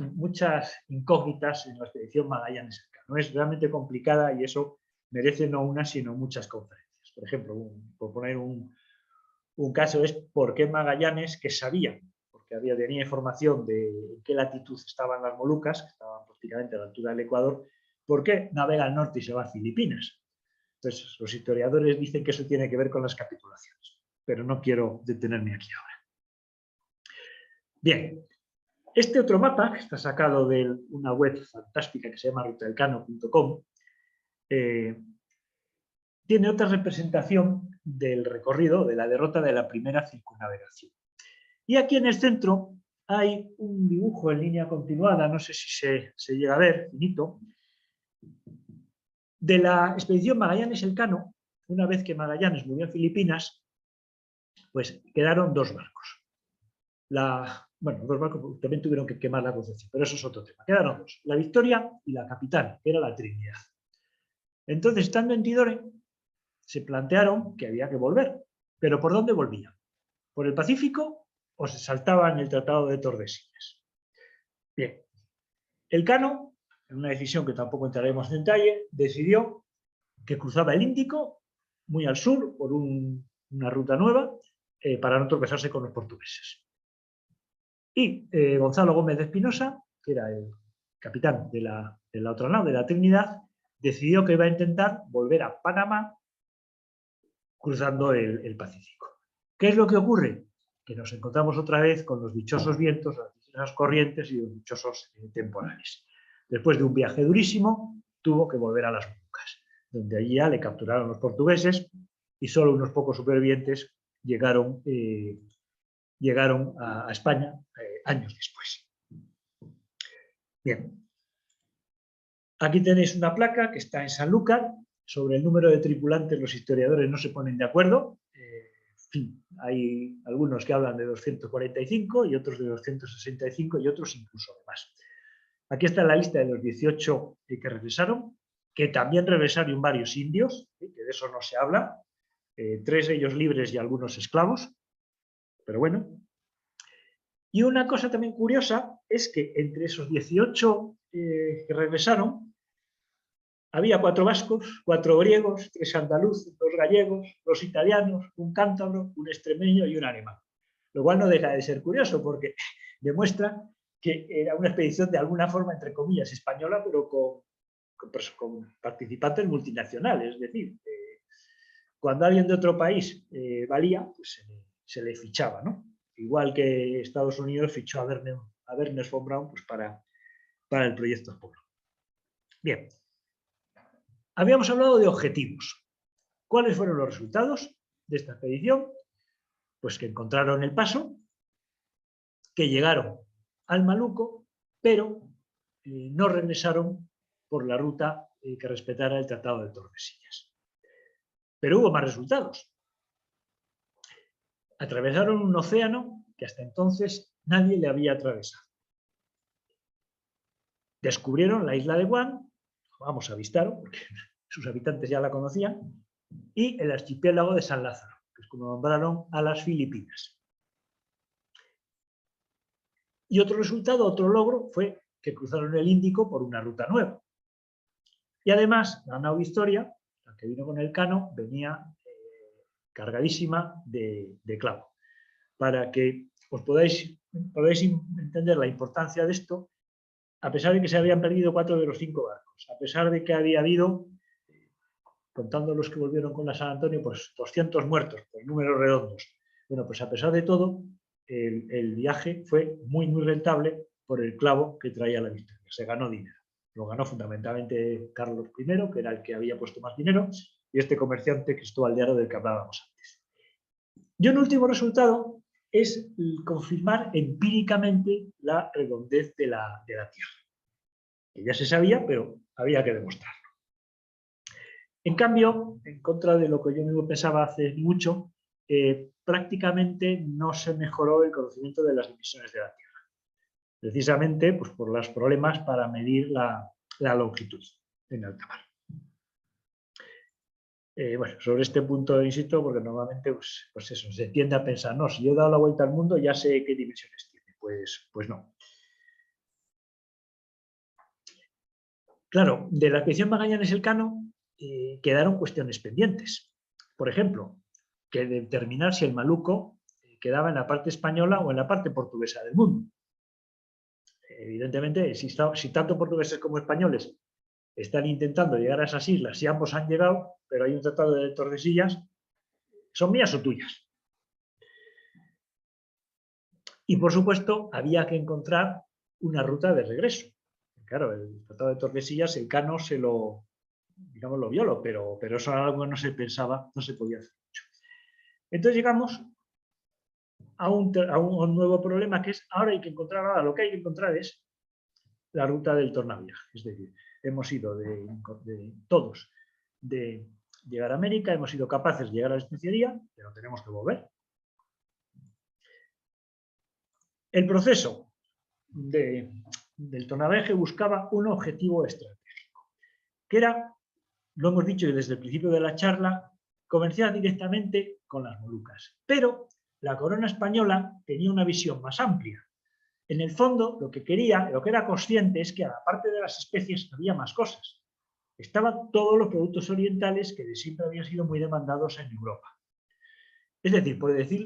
incógnitas en la expedición Magallanes-Elcano. Es realmente complicada y eso merece no una, sino muchas conferencias. Por ejemplo, por poner un caso es por qué Magallanes, que sabía, porque tenía información de en qué latitud estaban las Molucas, que estaban prácticamente a la altura del Ecuador, ¿por qué navega al norte y se va a Filipinas? Entonces, los historiadores dicen que eso tiene que ver con las capitulaciones, pero no quiero detenerme aquí ahora. Bien, este otro mapa, que está sacado de una web fantástica que se llama rutaelcano.com, tiene otra representación del recorrido, de la derrota de la primera circunnavegación. Y aquí en el centro hay un dibujo en línea continuada, no sé si se llega a ver, finito, de la expedición Magallanes-Elcano. Una vez que Magallanes murió en Filipinas, pues quedaron dos barcos. Bueno, dos barcos también tuvieron que quemar la Concepción, pero eso es otro tema. Quedaron dos, la Victoria y la Capitana, que era la Trinidad. Entonces, estando en Tidore, se plantearon que había que volver. ¿Pero por dónde volvían? ¿Por el Pacífico o se saltaban el Tratado de Tordesillas? Bien, Elcano, en una decisión que tampoco entraremos en detalle, decidió que cruzaba el Índico muy al sur por una ruta nueva para no tropezarse con los portugueses. Y Gonzalo Gómez de Espinosa, que era el capitán de la otra nave, de la Trinidad, decidió que iba a intentar volver a Panamá cruzando el Pacífico. ¿Qué es lo que ocurre? Que nos encontramos otra vez con los dichosos vientos, las dichosas corrientes y los dichosos temporales. Después de un viaje durísimo, tuvo que volver a las Molucas, donde allí ya le capturaron los portugueses y solo unos pocos supervivientes llegaron a España años después. Bien. Aquí tenéis una placa que está en Sanlúcar. Sobre el número de tripulantes los historiadores no se ponen de acuerdo. En fin, hay algunos que hablan de 245 y otros de 265 y otros incluso de más. Aquí está la lista de los 18 que regresaron, que también regresaron varios indios, que de eso no se habla, 3 de ellos libres y algunos esclavos, pero bueno. Y una cosa también curiosa es que entre esos 18 que regresaron, había 4 vascos, 4 griegos, 3 andaluces, 2 gallegos, 2 italianos, un cántabro, un extremeño y un alemán. Lo cual no deja de ser curioso porque demuestra que era una expedición de alguna forma, entre comillas, española, pero con participantes multinacionales. Es decir, cuando alguien de otro país valía, pues se le fichaba, ¿no? Igual que Estados Unidos fichó a Ernest von Braun pues para el proyecto Apolo. Bien. Habíamos hablado de objetivos. ¿Cuáles fueron los resultados de esta expedición? Pues que encontraron el paso, que llegaron al Maluco, pero no regresaron por la ruta que respetara el Tratado de Tordesillas. Pero hubo más resultados. Atravesaron un océano que hasta entonces nadie le había atravesado. Descubrieron la isla de Guam, vamos a avistar, porque sus habitantes ya la conocían, y el archipiélago de San Lázaro, que es como nombraron a las Filipinas. Y otro resultado, otro logro, fue que cruzaron el Índico por una ruta nueva. Y además, la nao Victoria, la que vino con Elcano, venía cargadísima de clavo. Para que os podáis entender la importancia de esto, a pesar de que se habían perdido 4 de los 5 barcos, a pesar de que había habido, contando los que volvieron con la San Antonio, pues 200 muertos, por números redondos. Bueno, pues a pesar de todo, el viaje fue muy, muy rentable por el clavo que traía la Victoria. Se ganó dinero. Lo ganó fundamentalmente Carlos I, que era el que había puesto más dinero, y este comerciante Cristóbal de Haro, del que hablábamos antes. Y un último resultado es confirmar empíricamente la redondez de la Tierra. Que ya se sabía, pero había que demostrarlo. En cambio, en contra de lo que yo mismo pensaba hace mucho, prácticamente no se mejoró el conocimiento de las dimensiones de la Tierra. Precisamente pues, por los problemas para medir la longitud en alta mar. Bueno, sobre este punto insisto, porque normalmente pues eso, se tiende a pensar, no, si yo he dado la vuelta al mundo ya sé qué dimensiones tiene. Pues no. Claro, de la expedición Magallanes-Elcano quedaron cuestiones pendientes. Por ejemplo, que determinar si el Maluco quedaba en la parte española o en la parte portuguesa del mundo. Evidentemente, si tanto portugueses como españoles están intentando llegar a esas islas, si ambos han llegado, pero hay un tratado de Tordesillas, ¿son mías o tuyas? Y, por supuesto, había que encontrar una ruta de regreso. Claro, el tratado de Tordesillas, Elcano se lo, digamos, lo violó, pero eso era algo que no se pensaba, no se podía hacer mucho. Entonces llegamos a un nuevo problema, que es ahora hay que encontrar, ahora lo que hay que encontrar es la ruta del tornaviaje. Es decir, hemos ido todos de llegar a América, hemos sido capaces de llegar a la especiería, pero tenemos que volver. El proceso del tornaviaje buscaba un objetivo estratégico, que era, lo hemos dicho desde el principio de la charla, comerciar directamente con las Molucas. Pero la corona española tenía una visión más amplia. En el fondo, lo que era consciente es que aparte de las especies había más cosas. Estaban todos los productos orientales que de siempre habían sido muy demandados en Europa. Es decir,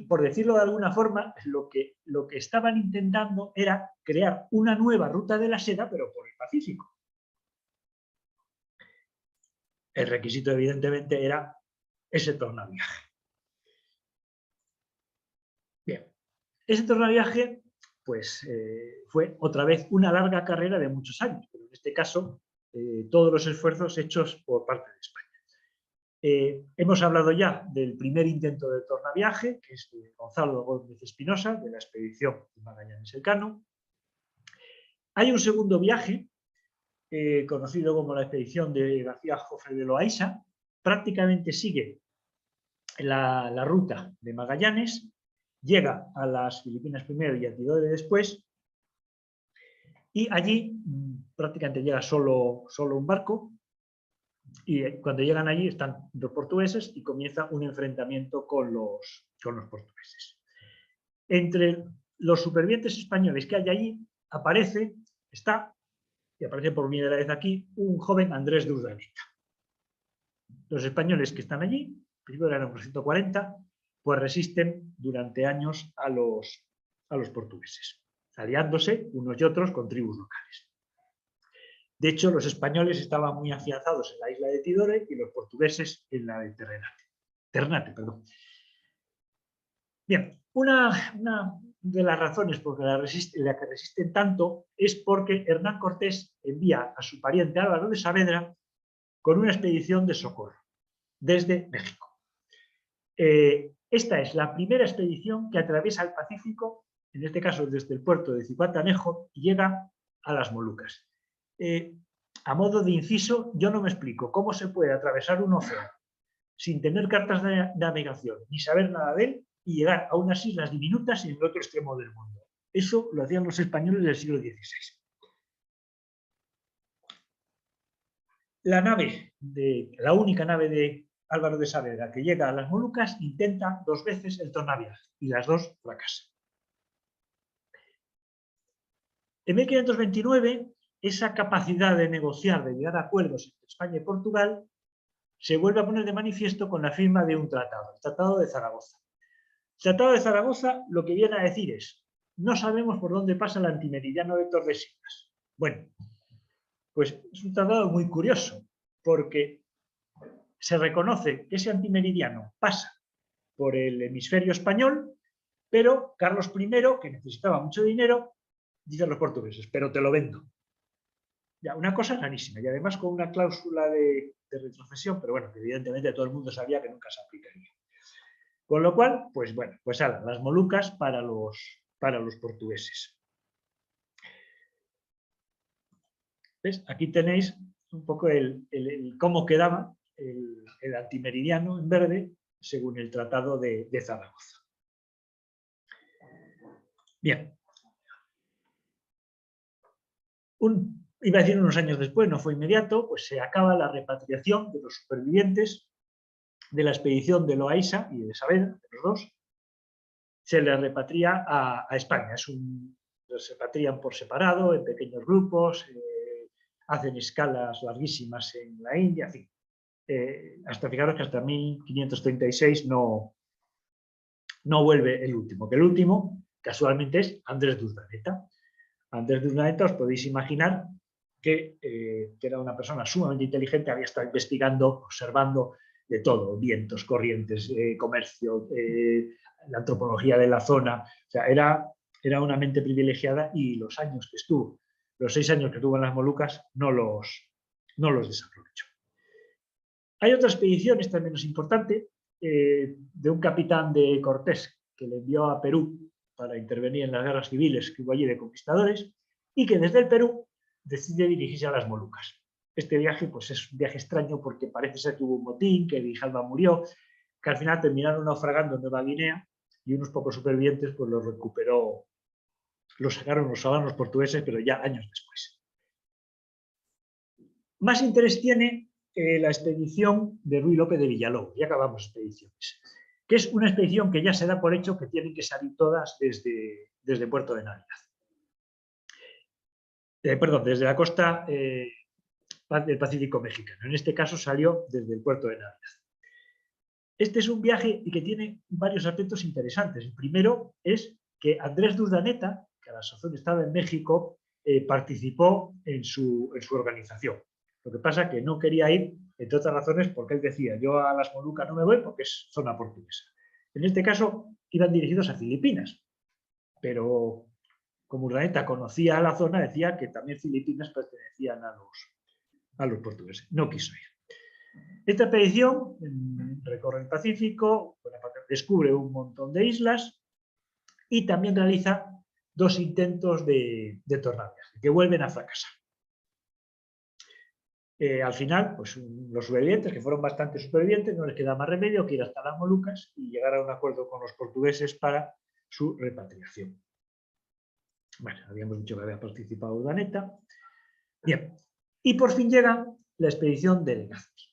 por decirlo de alguna forma, lo que estaban intentando era crear una nueva ruta de la seda, pero por el Pacífico. El requisito, evidentemente, era ese tornaviaje. Bien, ese tornaviaje pues, fue otra vez una larga carrera de muchos años, pero en este caso todos los esfuerzos hechos por parte de España. Hemos hablado ya del primer intento de tornaviaje, que es de Gonzalo Gómez Espinosa, de la expedición de Magallanes-Elcano. Hay un segundo viaje, conocido como la expedición de García Jofre de Loaiza, prácticamente sigue la ruta de Magallanes, llega a las Filipinas primero y a Tidore después, y allí prácticamente llega solo un barco, y cuando llegan allí están dos portugueses y comienza un enfrentamiento con los portugueses. Entre los supervivientes españoles que hay allí aparece por primera vez aquí, un joven Andrés de Urdaneta. Los españoles que están allí, primero eran unos 140, pues resisten durante años a los portugueses, aliándose unos y otros con tribus locales. De hecho, los españoles estaban muy afianzados en la isla de Tidore y los portugueses en la de Ternate. Bien, una de las razones por la que resisten tanto es porque Hernán Cortés envía a su pariente Álvaro de Saavedra con una expedición de socorro desde México. Esta es la primera expedición que atraviesa el Pacífico, en este caso desde el puerto de Zihuatanejo, y llega a las Molucas. A modo de inciso, yo no me explico cómo se puede atravesar un océano sin tener cartas de navegación ni saber nada de él y llegar a unas islas diminutas en el otro extremo del mundo. Eso lo hacían los españoles del siglo XVI. La única nave de Álvaro de Saavedra que llega a las Molucas intenta 2 veces el tornaviaje y las 2 fracasan. En 1529, esa capacidad de negociar, de llegar a acuerdos entre España y Portugal, se vuelve a poner de manifiesto con la firma de un tratado, el Tratado de Zaragoza. El Tratado de Zaragoza lo que viene a decir es: no sabemos por dónde pasa el antimeridiano de Tordesillas. Bueno, pues es un tratado muy curioso, porque se reconoce que ese antimeridiano pasa por el hemisferio español, pero Carlos I, que necesitaba mucho dinero, dice a los portugueses: pero te lo vendo. Ya, una cosa rarísima, y además con una cláusula de retrocesión, pero bueno, que evidentemente todo el mundo sabía que nunca se aplicaría. Con lo cual, pues bueno, pues las Molucas para los portugueses. ¿Ves? Aquí tenéis un poco cómo quedaba el antimeridiano en verde según el Tratado de Zaragoza. Bien. Iba a decir unos años después, no fue inmediato, pues se acaba la repatriación de los supervivientes de la expedición de Loaiza y de Saavedra, de los dos. Se les repatria a España. Se repatrían por separado, en pequeños grupos. hacen escalas larguísimas en la India, en fin. Hasta fijaros que hasta 1536 no vuelve el último, que el último casualmente es Andrés de Urdaneta. Andrés de Urdaneta, os podéis imaginar que era una persona sumamente inteligente, había estado investigando, observando de todo, vientos, corrientes, comercio, la antropología de la zona. O sea, era una mente privilegiada y los 6 años que tuvo en las Molucas no los desaprovechó. Hay otra expedición, esta es menos importante, de un capitán de Cortés que le envió a Perú para intervenir en las guerras civiles que hubo allí de conquistadores y que desde el Perú decide dirigirse a las Molucas. Este viaje pues, es un viaje extraño porque parece ser que hubo un motín, que Grijalva murió, que al final terminaron naufragando en Nueva Guinea y unos pocos supervivientes pues, los recuperó, los sacaron los portugueses, pero ya años después. Más interés tiene la expedición de Ruy López de Villalobos, ya acabamos expediciones, que es una expedición que ya se da por hecho que tienen que salir todas desde Puerto de Navidad. Perdón, desde la costa del Pacífico mexicano. En este caso salió desde el puerto de Navidad. Este es un viaje que tiene varios aspectos interesantes. El primero es que Andrés de Urdaneta, que a la sazón estaba en México, participó en su organización. Lo que pasa es que no quería ir, entre otras razones, porque él decía, yo a las Molucas no me voy porque es zona portuguesa. En este caso, iban dirigidos a Filipinas, pero como Urdaneta conocía la zona, decía que también Filipinas pertenecían a los portugueses. No quiso ir. Esta expedición recorre el Pacífico, descubre un montón de islas y también realiza 2 intentos de tornaviaje, que vuelven a fracasar. Al final, pues los supervivientes, que fueron bastante supervivientes, no les queda más remedio que ir hasta las Molucas y llegar a un acuerdo con los portugueses para su repatriación. Bueno, habíamos dicho que había participado Urdaneta. Bien, y por fin llega la expedición de Legazpi.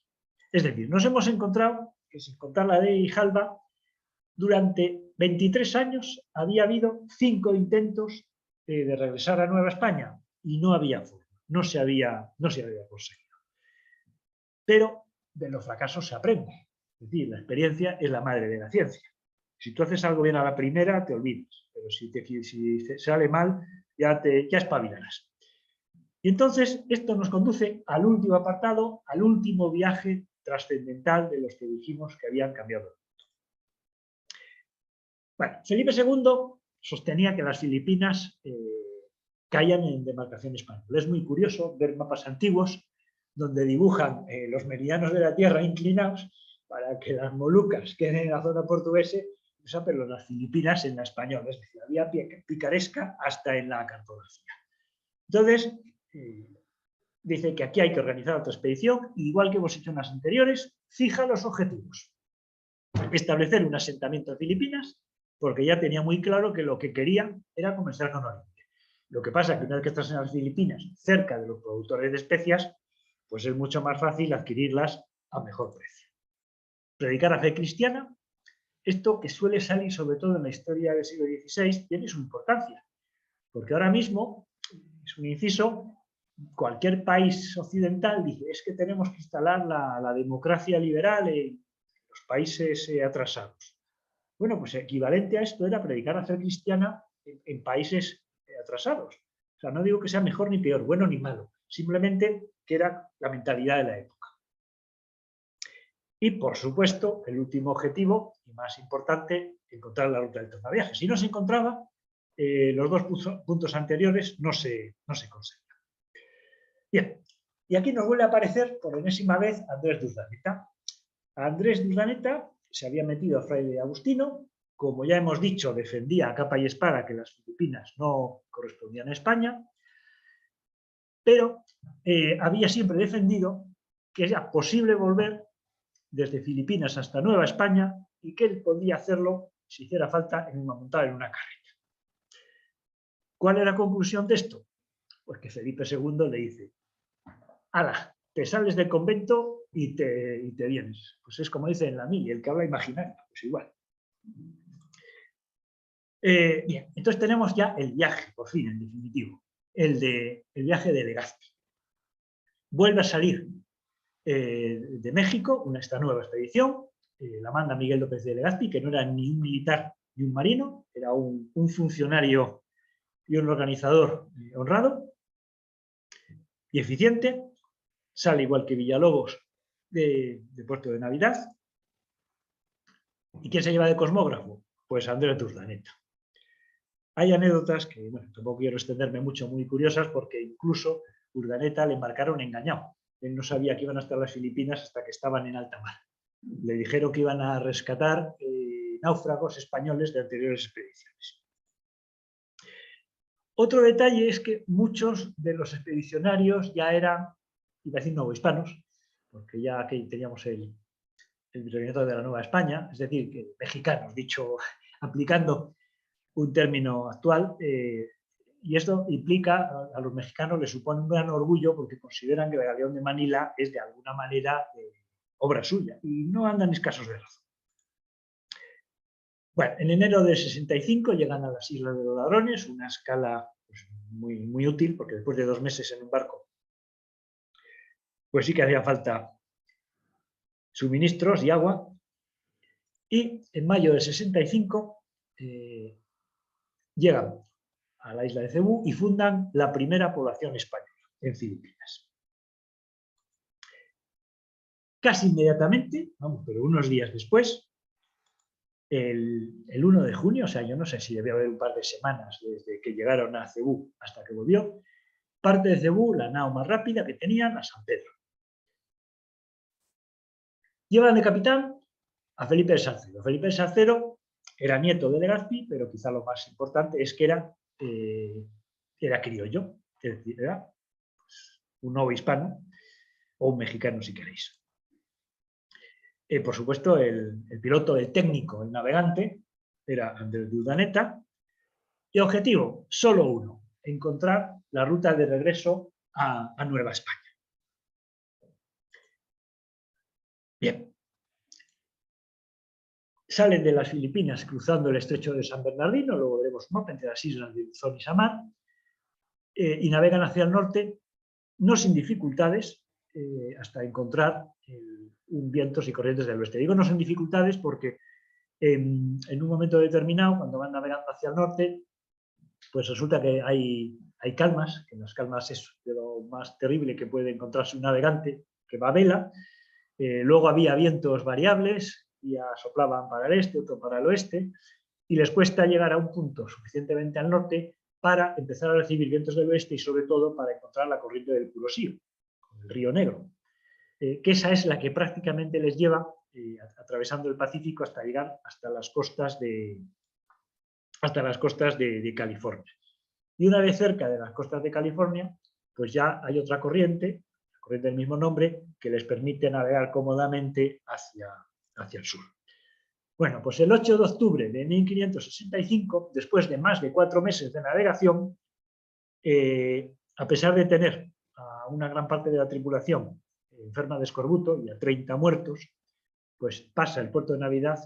Es decir, nos hemos encontrado que sin contar la de Grijalva, durante 23 años había habido 5 intentos de regresar a Nueva España y no había forma, no se había conseguido. Pero de los fracasos se aprende. Es decir, la experiencia es la madre de la ciencia. Si tú haces algo bien a la primera, te olvidas, pero si sale mal, ya espabilarás. Y entonces esto nos conduce al último apartado, al último viaje trascendental de los que dijimos que habían cambiado el mundo. Bueno, Felipe II sostenía que las Filipinas caían en demarcación española. Es muy curioso ver mapas antiguos donde dibujan los meridianos de la Tierra inclinados para que las Molucas queden en la zona portuguesa, pero las Filipinas en la española. Es decir, había picaresca hasta en la cartografía. Entonces, dice que aquí hay que organizar otra expedición, igual que hemos hecho en las anteriores, fija los objetivos. Establecer un asentamiento en Filipinas, porque ya tenía muy claro que lo que quería era comerciar con Oriente. Lo que pasa es que una vez que estás en las Filipinas, cerca de los productores de especias, pues es mucho más fácil adquirirlas a mejor precio. Predicar la fe cristiana, esto que suele salir sobre todo en la historia del siglo XVI, tiene su importancia, porque ahora mismo, es un inciso, cualquier país occidental dice es que tenemos que instalar la democracia liberal en los países atrasados. Bueno, pues equivalente a esto era predicar la fe cristiana en países atrasados. O sea, no digo que sea mejor ni peor, bueno ni malo, simplemente que era la mentalidad de la época. Y, por supuesto, el último objetivo, y más importante, encontrar la ruta del tornaviaje. Si no se encontraba, los 2 puntos anteriores no se conseguían. Bien, y aquí nos vuelve a aparecer por enésima vez Andrés de Urdaneta. Andrés de Urdaneta se había metido a Fraile Agustino, como ya hemos dicho, defendía a capa y espada que las Filipinas no correspondían a España, pero había siempre defendido que era posible volver desde Filipinas hasta Nueva España y que él podía hacerlo si hiciera falta montado en una carreta. ¿Cuál es la conclusión de esto? Pues que Felipe II le dice, ¡hala! Te sales del convento y te vienes. Pues es como dice en la mili, el que habla imaginario, pues igual. Bien, entonces tenemos ya el viaje, por fin, en definitivo, el viaje de Legazpi. vuelve a salir de México esta nueva expedición, la manda Miguel López de Legazpi, que no era ni un militar ni un marino, era un funcionario y un organizador honrado y eficiente. Sale igual que Villalobos de Puerto de Navidad. ¿Y quién se lleva de cosmógrafo? Pues Andrés de Urdaneta. Hay anécdotas que, bueno, tampoco quiero extenderme mucho, muy curiosas, porque incluso Urdaneta le embarcaron engañado. Él no sabía que iban hasta las Filipinas hasta que estaban en alta mar. Le dijeron que iban a rescatar náufragos españoles de anteriores expediciones. Otro detalle es que muchos de los expedicionarios ya eran, iba a decir novohispanos, porque ya aquí teníamos el virreinato de la Nueva España, es decir, que mexicanos, dicho aplicando un término actual, y esto implica, a los mexicanos les supone un gran orgullo porque consideran que la Galeón de Manila es de alguna manera obra suya, y no andan escasos de razón. Bueno, en enero de 65 llegan a las Islas de los Ladrones, una escala pues, muy útil, porque después de 2 meses en un barco, pues sí que hacía falta suministros y agua, y en mayo de 65 llegan a la isla de Cebú y fundan la primera población española en Filipinas. Casi inmediatamente, vamos, pero unos días después, el 1 de junio, o sea, yo no sé si debe haber un par de semanas desde que llegaron a Cebú hasta que volvió, parte de Cebú, la nao más rápida que tenían, a San Pedro. Llevan de capitán a Felipe de Salcedo. Felipe de Salcedo era nieto de Legazpi, pero quizá lo más importante es que era criollo, es decir, era pues, un nuevo hispano o un mexicano si queréis. Por supuesto, el piloto, el técnico, el navegante, era Andrés de Urdaneta, y objetivo, solo uno, encontrar la ruta de regreso a Nueva España. Bien. Salen de las Filipinas cruzando el estrecho de San Bernardino, luego veremos un mapa entre las islas de Luzón y Samar, y navegan hacia el norte, no sin dificultades, hasta encontrar vientos y corrientes del oeste. Digo no sin dificultades porque en un momento determinado, cuando van navegando hacia el norte, pues resulta que hay calmas, que las calmas es de lo más terrible que puede encontrarse un navegante que va a vela. Luego había vientos variables, ya soplaban para el este, otro para el oeste, y les cuesta llegar a un punto suficientemente al norte para empezar a recibir vientos del oeste y sobre todo para encontrar la corriente del Curosío, el río Negro, que esa es la que prácticamente les lleva atravesando el Pacífico hasta llegar hasta las costas de California. Y una vez cerca de las costas de California, pues ya hay otra corriente, la corriente del mismo nombre, que les permite navegar cómodamente hacia el sur. Bueno, pues el 8 de octubre de 1565, después de más de 4 meses de navegación, a pesar de tener a una gran parte de la tripulación enferma de escorbuto y a 30 muertos, pues pasa el puerto de Navidad,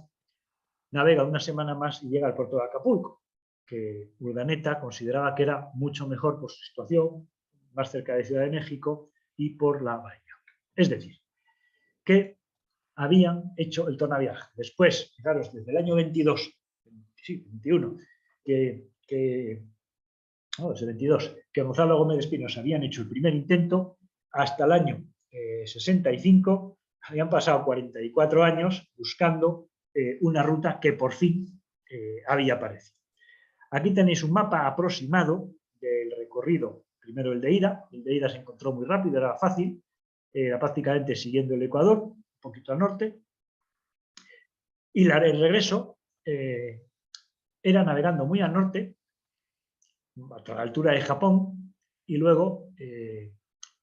navega una semana más y llega al puerto de Acapulco, que Urdaneta consideraba que era mucho mejor por su situación, más cerca de Ciudad de México y por la bahía. Es decir, que habían hecho el tornaviaje. Después, fijaros, desde el año 22, sí, 21, desde el 22, que Gonzalo Gómez Espinos habían hecho el primer intento, hasta el año 65, habían pasado 44 años buscando una ruta que por fin había aparecido. Aquí tenéis un mapa aproximado del recorrido, primero el de ida se encontró muy rápido, era fácil, era prácticamente siguiendo el Ecuador, un poquito al norte, y el regreso era navegando muy al norte, hasta la altura de Japón, y luego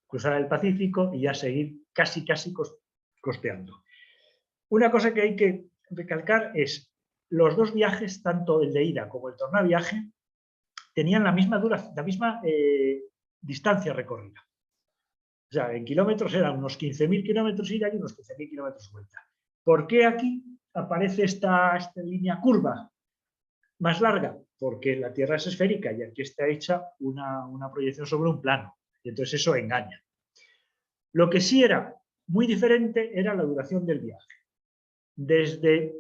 cruzar el Pacífico y ya seguir casi costeando. Una cosa que hay que recalcar es los dos viajes, tanto el de ida como el tornaviaje, tenían la misma distancia recorrida. O sea, en kilómetros eran unos 15.000 kilómetros ida y unos 15.000 kilómetros vuelta. ¿Por qué aquí aparece esta línea curva más larga? Porque la Tierra es esférica y aquí está hecha una proyección sobre un plano. Y entonces eso engaña. Lo que sí era muy diferente era la duración del viaje. Desde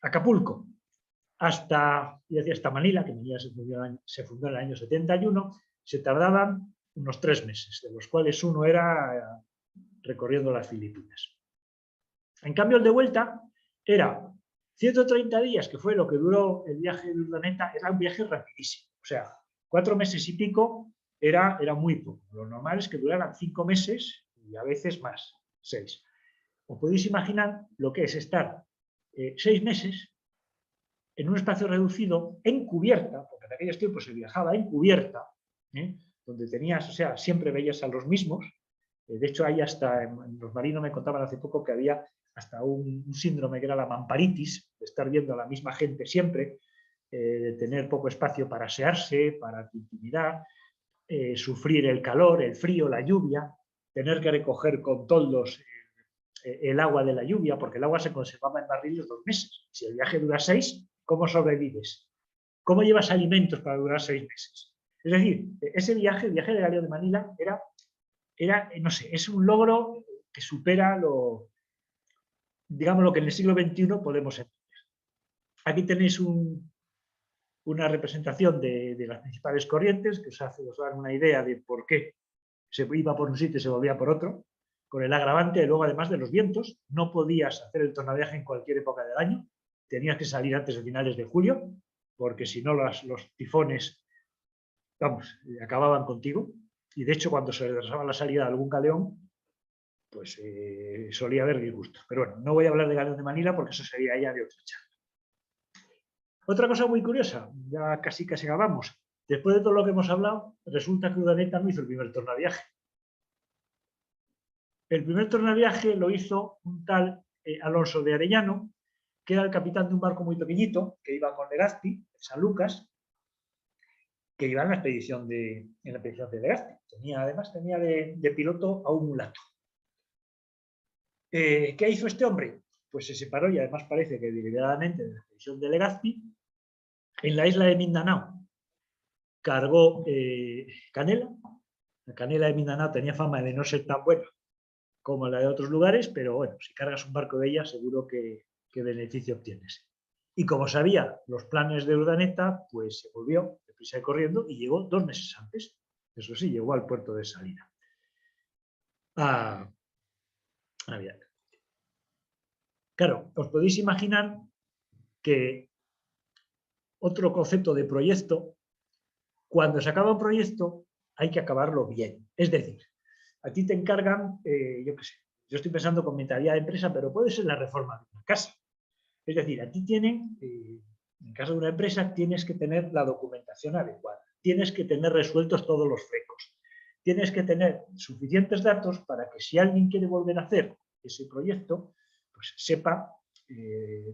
Acapulco hasta Manila, que Manila se fundó en el año 71, se tardaban unos 3 meses, de los cuales uno era recorriendo las Filipinas. En cambio, el de vuelta era 130 días, que fue lo que duró el viaje de Urdaneta, era un viaje rapidísimo. O sea, 4 meses y pico era muy poco. Lo normal es que duraran 5 meses y a veces más, 6. Os podéis imaginar lo que es estar 6 meses en un espacio reducido, en cubierta, porque en aquellos tiempos se viajaba en cubierta, donde tenías, o sea, siempre veías a los mismos. De hecho, hay hasta, en los marinos me contaban hace poco que había hasta un síndrome que era la mamparitis, de estar viendo a la misma gente siempre, de tener poco espacio para asearse, para tu intimidad, sufrir el calor, el frío, la lluvia, tener que recoger con toldos el agua de la lluvia, porque el agua se conservaba en barriles 2 meses. Si el viaje dura 6, ¿cómo sobrevives? ¿Cómo llevas alimentos para durar 6 meses? Es decir, ese viaje, el viaje de Galeón de Manila, no sé, es un logro que supera digamos, lo que en el siglo XXI podemos entender. Aquí tenéis una representación de las principales corrientes que os dan una idea de por qué se iba por un sitio y se volvía por otro, con el agravante, luego además de los vientos, no podías hacer el tornaviaje en cualquier época del año, tenías que salir antes de finales de julio, porque si no los tifones, vamos, acababan contigo, y de hecho cuando se retrasaba la salida de algún galeón, pues solía haber disgustos. Pero bueno, no voy a hablar de Galeón de Manila porque eso sería ya de otra charla. Otra cosa muy curiosa, ya casi acabamos. Después de todo lo que hemos hablado, resulta que Urdaneta no hizo el primer tornaviaje. El primer tornaviaje lo hizo un tal Alonso de Arellano, que era el capitán de un barco muy pequeñito, que iba con Legazpi, en San Lucas, que iba en la expedición de Legazpi. Además tenía de piloto a un mulato. ¿Qué hizo este hombre? Pues se separó, y además parece que deliberadamente, de la expedición de Legazpi. En la isla de Mindanao cargó canela. La canela de Mindanao tenía fama de no ser tan buena como la de otros lugares, pero bueno, si cargas un barco de ella, seguro que beneficio obtienes. Y como sabía los planes de Urdaneta, pues se volvió deprisa y corriendo y llegó 2 meses antes. Eso sí, llegó al puerto de salida. Claro, os podéis imaginar que otro concepto de proyecto, cuando se acaba un proyecto, hay que acabarlo bien. Es decir, a ti te encargan, yo qué sé, yo estoy pensando con mentalidad de empresa, pero puede ser la reforma de una casa. Es decir, a ti tienen, en caso de una empresa, tienes que tener la documentación adecuada, tienes que tener resueltos todos los flecos, tienes que tener suficientes datos para que si alguien quiere volver a hacer ese proyecto, pues sepa,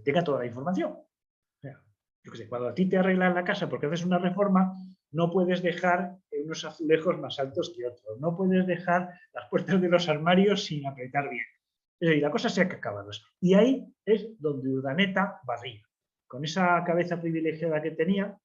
tenga toda la información. O sea, yo qué sé, cuando a ti te arreglan la casa porque haces una reforma, no puedes dejar unos azulejos más altos que otros, no puedes dejar las puertas de los armarios sin apretar bien. Es decir, la cosa se ha acabado. Y ahí es donde Urdaneta barría. Con esa cabeza privilegiada que tenía,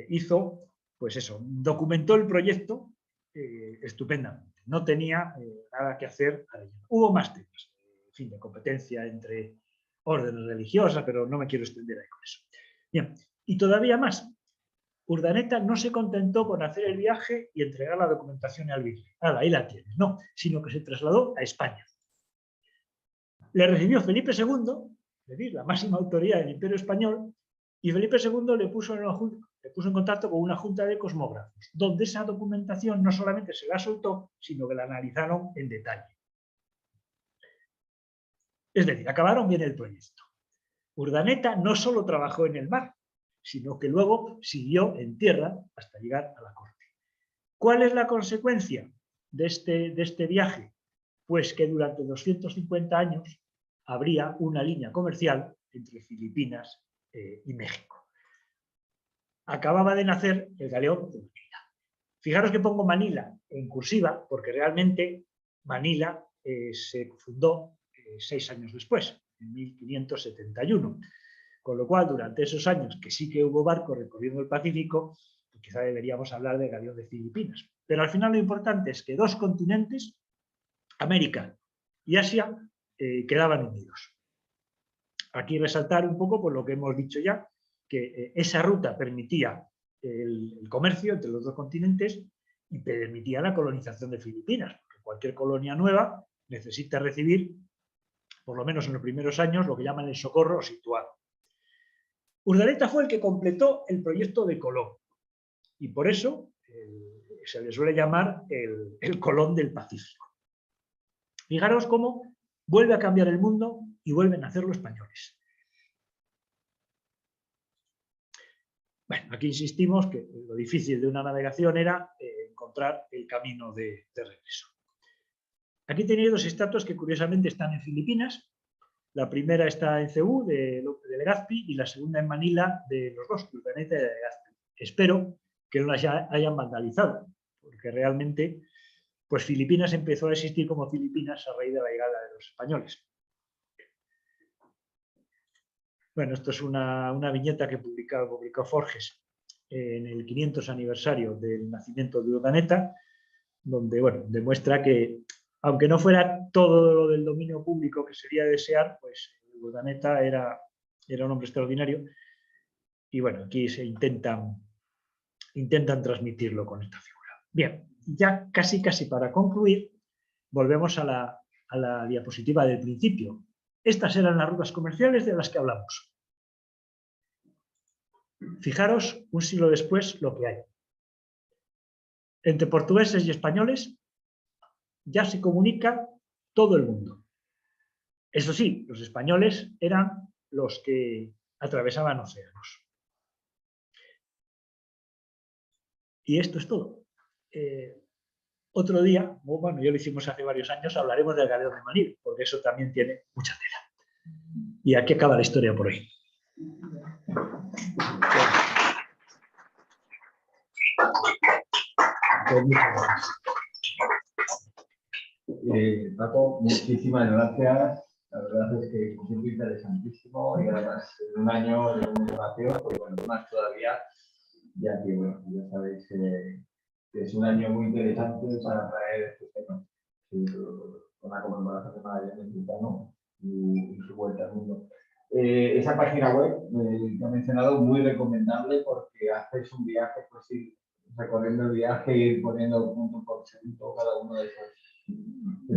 hizo, pues eso, documentó el proyecto estupendamente. No tenía nada que hacer. Hubo más temas, en fin, de competencia entre órdenes religiosas, pero no me quiero extender ahí con eso. Bien, y todavía más. Urdaneta no se contentó con hacer el viaje y entregar la documentación al virrey. Ahí la tienes. No, sino que se trasladó a España. Le recibió Felipe II, es decir, la máxima autoridad del Imperio Español, y Felipe II le puso en contacto con una junta de cosmógrafos, donde esa documentación no solamente se la soltó, sino que la analizaron en detalle. Es decir, acabaron bien el proyecto. Urdaneta no solo trabajó en el mar, sino que luego siguió en tierra hasta llegar a la corte. ¿Cuál es la consecuencia de este viaje? Pues que durante 250 años habría una línea comercial entre Filipinas y México. Acababa de nacer el galeón de Manila. Fijaros que pongo Manila en cursiva, porque realmente Manila se fundó 6 años después, en 1571. Con lo cual, durante esos años que sí que hubo barcos recorriendo el Pacífico, pues quizá deberíamos hablar del galeón de Filipinas. Pero al final lo importante es que dos continentes, América y Asia, quedaban unidos. Aquí resaltar un poco por lo que hemos dicho ya, que esa ruta permitía el comercio entre los dos continentes y permitía la colonización de Filipinas, porque cualquier colonia nueva necesita recibir, por lo menos en los primeros años, lo que llaman el socorro situado. Urdaneta fue el que completó el proyecto de Colón y por eso se le suele llamar el Colón del Pacífico. Fijaros cómo vuelve a cambiar el mundo y vuelven a hacerlo españoles. Bueno, aquí insistimos que lo difícil de una navegación era encontrar el camino de regreso. Aquí tenéis dos estatuas que curiosamente están en Filipinas. La primera está en Cebú, de Lope de Legazpi, y la segunda en Manila, de los dos, de Urdaneta y de Legazpi. Espero que no las hayan vandalizado, porque realmente pues Filipinas empezó a existir como Filipinas a raíz de la llegada de los españoles. Bueno, esto es una viñeta que publicó Forges en el 500 aniversario del nacimiento de Urdaneta, donde bueno, demuestra que, aunque no fuera todo lo del dominio público que sería desear, pues Urdaneta era un hombre extraordinario. Y bueno, aquí se intentan transmitirlo con esta figura. Bien, ya casi para concluir, volvemos a la diapositiva del principio. Estas eran las rutas comerciales de las que hablamos. Fijaros, un siglo después, lo que hay. Entre portugueses y españoles ya se comunica todo el mundo. Eso sí, los españoles eran los que atravesaban océanos. Y esto es todo. Otro día, bueno, ya lo hicimos hace varios años, hablaremos del galeón de Manila, porque eso también tiene mucha tela. Y aquí acaba la historia por hoy. Paco, muchísimas gracias. La verdad es que es muy interesantísimo y además en un año de un innovación, pues bueno, más todavía, ya que bueno, ya sabéis que es un año muy interesante para traer estos temas, con la conmemoración de Magallanes Mexicano y su vuelta al mundo. Esa página web que ha mencionado, muy recomendable porque haces un viaje, pues ir recorriendo el viaje y ir poniendo punto por punto cada uno de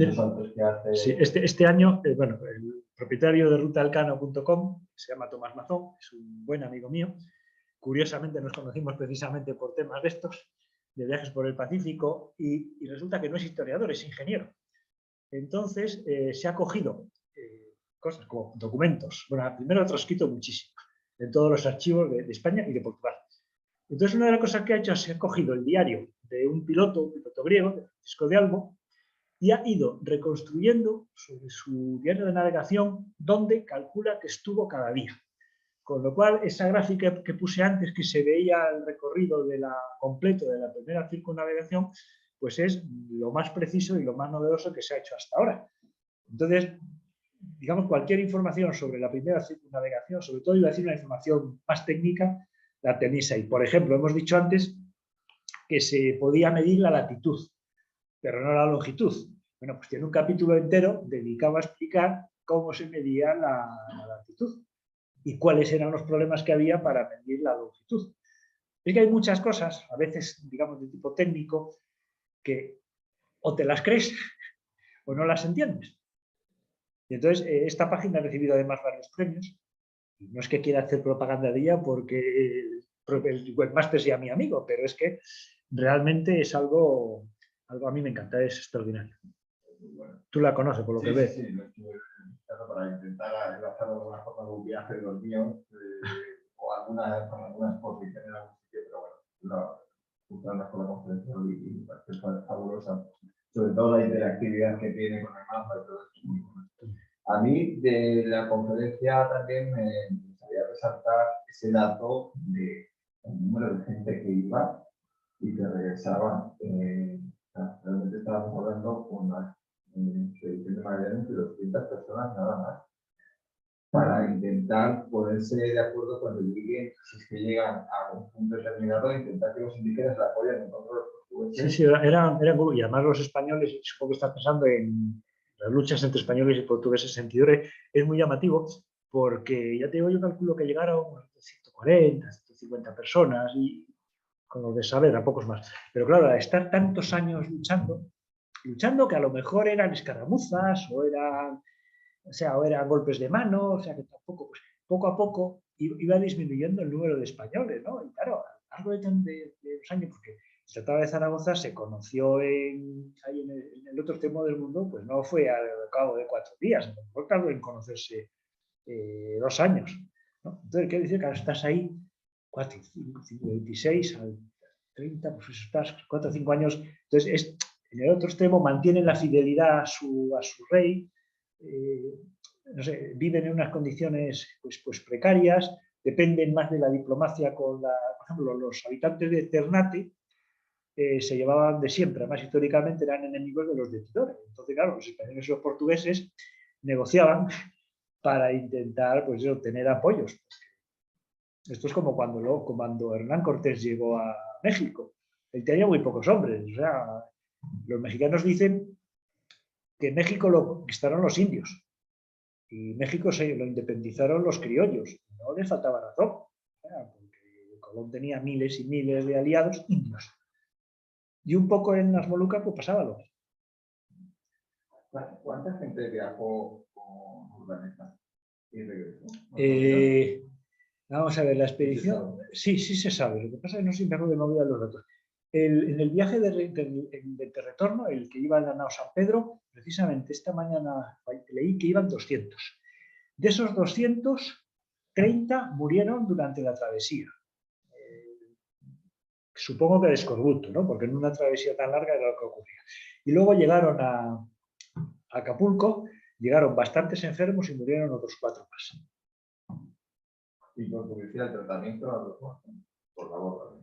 esos saltos que hace. Sí, este año, bueno, el propietario de rutaalcano.com, se llama Tomás Mazón, es un buen amigo mío. Curiosamente nos conocimos precisamente por temas de estos, de viajes por el Pacífico, y resulta que no es historiador, es ingeniero. Entonces se ha cogido cosas como documentos. Bueno, primero ha transcrito muchísimo en todos los archivos de España y de Portugal. Entonces una de las cosas que ha hecho es que ha cogido el diario de un piloto griego, de Francisco de Albo, y ha ido reconstruyendo sobre su diario de navegación dónde calcula que estuvo cada día. Con lo cual, esa gráfica que puse antes, que se veía el recorrido completo de la primera circunnavegación, pues es lo más preciso y lo más novedoso que se ha hecho hasta ahora. Entonces, digamos, cualquier información sobre la primera circunnavegación, sobre todo iba a decir una información más técnica, la tenéis ahí. Por ejemplo, hemos dicho antes que se podía medir la latitud, pero no la longitud. Bueno, pues tiene un capítulo entero dedicado a explicar cómo se medía la latitud y cuáles eran los problemas que había para medir la longitud. Es que hay muchas cosas, a veces, digamos, de tipo técnico, que o te las crees o no las entiendes. Y entonces, esta página ha recibido además varios premios. No es que quiera hacer propaganda de ella porque el webmaster sea mi amigo, pero es que realmente es algo a mí me encanta, es extraordinario. Bueno, tú la conoces por lo que ves. Sí, para intentar enlazar de alguna forma de un viaje de los míos o alguna exposición en algún sitio, pero bueno, juntarlas con la conferencia y me parece fabulosa. Sobre todo la interactividad que tiene con el mapa y todo eso es muy bueno. A mí de la conferencia también me gustaría resaltar ese dato del número de gente que iba y que regresaba. Realmente estábamos hablando con la expedición de Magallanes de 200 personas nada más. para intentar ponerse de acuerdo cuando lleguen, si es que llegan a un punto determinado, intentar que los indígenas la apoyen en otros portugueses. Sí, eran y además los españoles, supongo que estás pensando en las luchas entre españoles y portugueses en Tidore, es muy llamativo porque, ya te digo, yo calculo que llegaron 140, 150 personas y con los de Saavedra, pocos más. Pero claro, al estar tantos años luchando que a lo mejor eran escaramuzas o eran golpes de mano, o sea que tampoco, pues, poco a poco iba disminuyendo el número de españoles, ¿no? Y claro, a lo largo de los años, porque el Tratado de Zaragoza se conoció ahí en el otro extremo del mundo, pues no fue al cabo de 4 días, fue tardó en conocerse 2 años, ¿no? Entonces, ¿qué decir? Que ahora estás ahí 4, 5, 26 al 30, pues eso estás 4 o 5 años. Entonces, en el otro extremo mantienen la fidelidad a su rey, no sé, viven en unas condiciones pues precarias, dependen más de la diplomacia por ejemplo, los habitantes de Ternate se llevaban de siempre, además históricamente eran enemigos de los de Tidore. Entonces, claro, los españoles y los portugueses negociaban para intentar pues, obtener apoyos. Esto es como cuando Hernán Cortés llegó a México. Él tenía muy pocos hombres. O sea, los mexicanos dicen que México lo conquistaron los indios y México se lo independizaron los criollos. No les faltaba razón, porque Colón tenía miles y miles de aliados indios. Y un poco en las Molucas pues pasaba lo mismo. ¿Cuánta gente viajó con Urdaneta y regresó? Vamos a ver, la expedición, sí se sabe, lo que pasa es que no siempre me olvidan los datos. En el viaje de retorno, el que iba a la nao San Pedro, precisamente esta mañana leí que iban 200. De esos 230 murieron durante la travesía. Supongo que de escorbuto, ¿no? Porque en una travesía tan larga era lo que ocurría. Y luego llegaron a Acapulco, llegaron bastantes enfermos y murieron otros 4 más. Y por publicidad el tratamiento a los por la boca.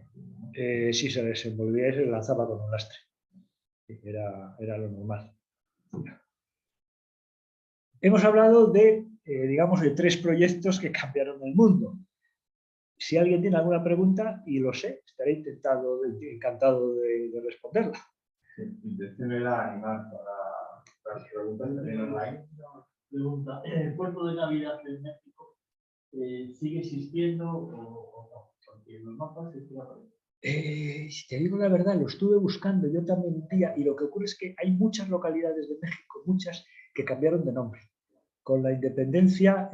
Sí, se desenvolvía y se lanzaba con un lastre. Era lo normal. Hemos hablado digamos, de 3 proyectos que cambiaron el mundo. Si alguien tiene alguna pregunta, y lo sé, estaré encantado de responderla. Sí, mi intención era animar para las preguntas también online. Pregunta, ¿el puerto de Navidad en México sigue existiendo o no? Porque en los mapas se Si te digo la verdad, lo estuve buscando yo también un día, y lo que ocurre es que hay muchas localidades de México, muchas que cambiaron de nombre. Con la independencia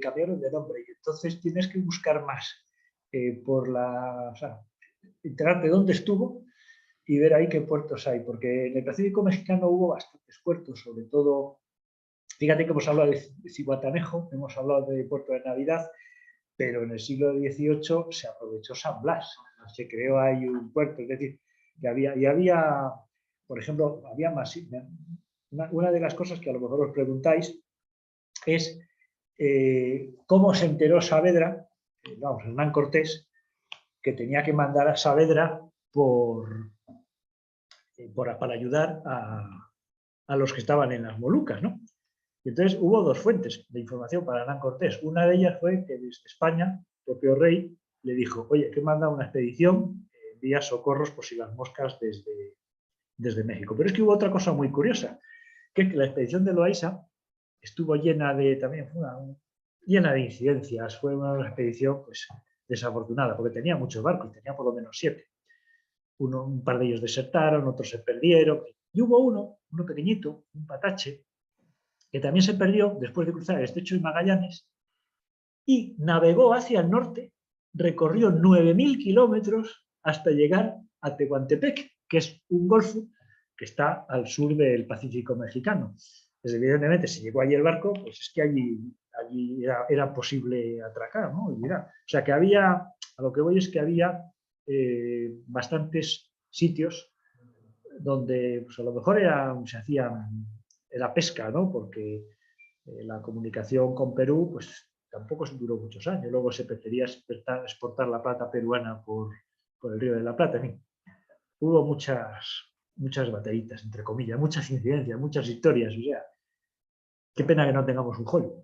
cambiaron de nombre, y entonces tienes que buscar más enterarte dónde estuvo y ver ahí qué puertos hay, porque en el Pacífico mexicano hubo bastantes puertos, sobre todo, fíjate que hemos hablado de Zihuatanejo, hemos hablado de Puerto de Navidad, pero en el siglo XVIII se aprovechó San Blas, se creó ahí un puerto, es decir, que había, por ejemplo, había más. Una de las cosas que a lo mejor os preguntáis es cómo se enteró Saavedra, Hernán Cortés, que tenía que mandar a Saavedra para ayudar a los que estaban en las Molucas, ¿no? Y entonces hubo 2 fuentes de información para Hernán Cortés. Una de ellas fue que desde España, el propio rey le dijo, oye, que manda una expedición, envía socorros por si las moscas desde México. Pero es que hubo otra cosa muy curiosa, que la expedición de Loaiza estuvo llena de incidencias. Fue una expedición pues, desafortunada, porque tenía muchos barcos, tenía por lo menos 7. Un par de ellos desertaron, otros se perdieron. Y hubo uno pequeñito, un patache, que también se perdió después de cruzar el estrecho de Magallanes y navegó hacia el norte, recorrió 9.000 kilómetros hasta llegar a Tehuantepec, que es un golfo que está al sur del Pacífico mexicano. Pues evidentemente, si llegó allí el barco, pues es que allí era posible atracar, ¿no? Y mira, o sea que a lo que voy es que había bastantes sitios donde pues a lo mejor era pesca, ¿no? Porque la comunicación con Perú pues tampoco duró muchos años. Luego se prefería exportar la plata peruana por el Río de la Plata. En fin, hubo muchas batallitas, entre comillas, muchas incidencias, muchas historias. O sea, qué pena que no tengamos un Hollywood.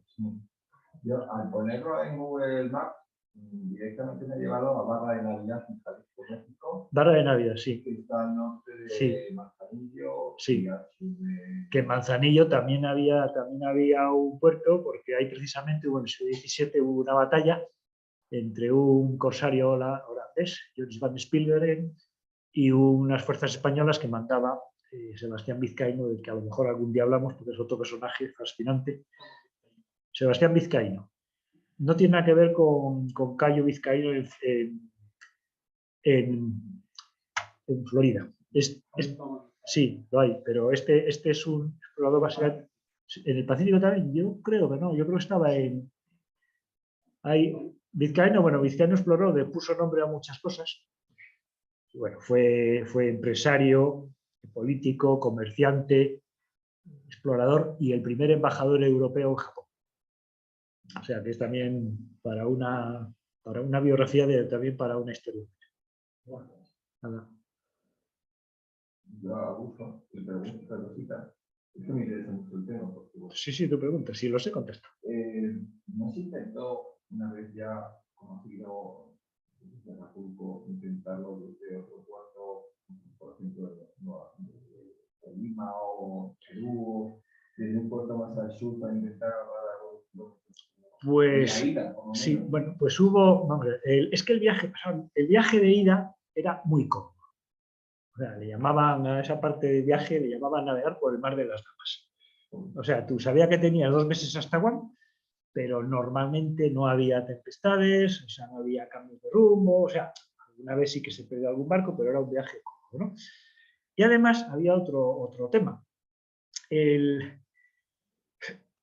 Yo al ponerlo en Google Maps, directamente me ha llevado a Barra de Navidad en Jalisco, México. Barra de Navidad, sí. Que está al norte de Sí. Manzanillo. Sí. Y al sur de... Que en Manzanillo también había un puerto, porque ahí precisamente en el siglo XVII hubo una batalla entre un corsario holandés, Joris van Spilbergen, y unas fuerzas españolas que mandaba Sebastián Vizcaíno, del que a lo mejor algún día hablamos, porque es otro personaje fascinante. Sebastián Vizcaíno. No tiene nada que ver con Cayo Vizcaíno en Florida. Sí, lo hay, pero este es un explorador básicamente en el Pacífico también. Yo creo que no, yo creo que estaba en... Vizcaíno, bueno, Vizcaíno exploró, le puso nombre a muchas cosas. Bueno, fue empresario, político, comerciante, explorador y el primer embajador europeo en Japón. O sea, que es también para una biografía, también para una historia. Nada. Yo abuso y pregunto esta cosita. Es que me interesa mucho el tema. Porque, Sí, tú preguntas. Si lo sé, contesto. ¿No se intentó una vez ya conocido en Acapulco intentarlo desde otro puerto, por ejemplo, de Lima o Perú, desde un puerto más al sur para intentar agarrar pues ida, sí, bueno, pues hubo, es que el viaje de ida era muy cómodo. O sea, le llamaban a esa parte de viaje, le llamaban navegar por el mar de las Damas. O sea, tú sabías que tenías 2 meses hasta Guam, pero normalmente no había tempestades, o sea, no había cambios de rumbo, o sea, alguna vez sí que se perdió algún barco, pero era un viaje cómodo, ¿no? Y además había otro tema. El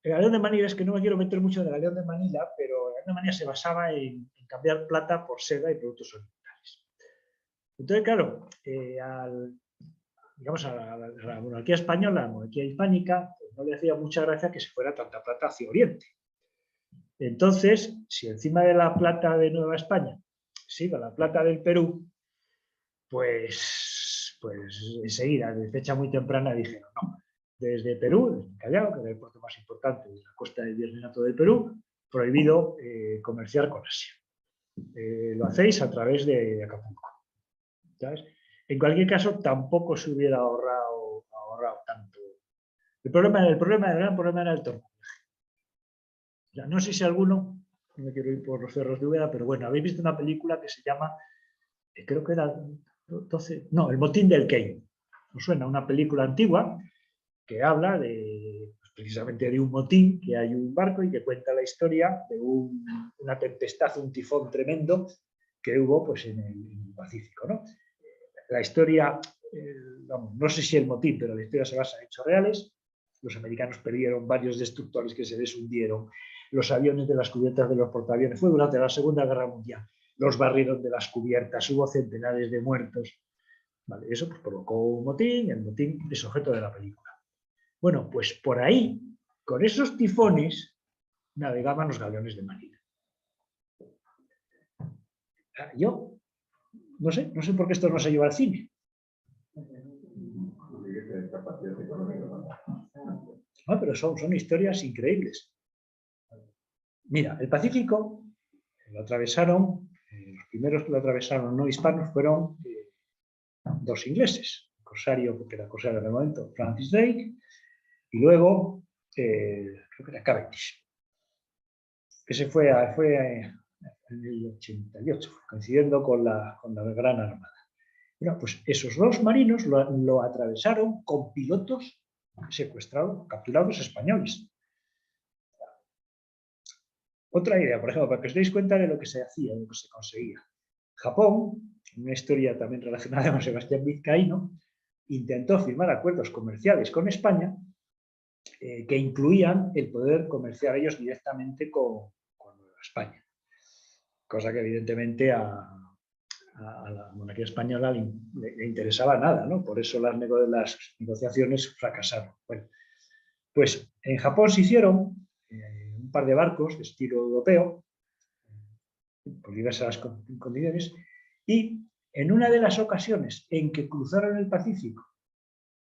Galeón de Manila, es que no me quiero meter mucho en el Galeón de Manila, pero el Galeón de Manila se basaba en cambiar plata por seda y productos orientales. Entonces, claro, digamos, a la monarquía española, a la monarquía hispánica, pues no le hacía mucha gracia que se fuera tanta plata hacia Oriente. Entonces, si encima de la plata de Nueva España se iba la plata del Perú, pues enseguida, de fecha muy temprana, dijeron, no, desde Perú, desde Callao, que era el puerto más importante de la costa del Virreinato del Perú, prohibido comerciar con Asia. Lo hacéis a través de Acapulco. ¿Sabes? En cualquier caso, tampoco se hubiera ahorrado tanto. El gran problema era el torno. O sea, no sé si alguno, no me quiero ir por los cerros de Úbeda, pero bueno, habéis visto una película que se llama, creo que era 12, no, El motín del Kane. ¿Os suena? Una película antigua que habla precisamente de un motín, que hay un barco y que cuenta la historia de una tempestad, un tifón tremendo que hubo pues, en el Pacífico, ¿no? La historia, vamos, no sé si el motín, pero la historia se basa en hechos reales. Los americanos perdieron varios destructores que se les hundieron. Los aviones de las cubiertas de los portaaviones. Fue durante la Segunda Guerra Mundial. Los barrieron de las cubiertas. Hubo centenares de muertos. Vale, eso pues, provocó un motín. El motín es objeto de la película. Bueno, pues por ahí, con esos tifones, navegaban los galeones de Manila. Yo no sé por qué esto no se lleva al cine. No, pero son historias increíbles. Mira, el Pacífico lo atravesaron, los primeros que lo atravesaron no hispanos fueron 2 ingleses, el corsario, porque era corsario en el momento, Francis Drake, y luego, creo que era Cavendish. Ese fue en el 88, coincidiendo con la Gran Armada. Bueno, pues esos 2 marinos lo atravesaron con pilotos secuestrados, capturados españoles. Otra idea, por ejemplo, para que os deis cuenta de lo que se hacía, de lo que se conseguía. Japón, una historia también relacionada con Sebastián Vizcaíno, intentó firmar acuerdos comerciales con España que incluían el poder comerciar ellos directamente con Nueva España. Cosa que evidentemente a la monarquía española le interesaba nada, ¿no? Por eso las negociaciones fracasaron. Bueno, pues en Japón se hicieron un par de barcos de estilo europeo, por diversas condiciones, y en una de las ocasiones en que cruzaron el Pacífico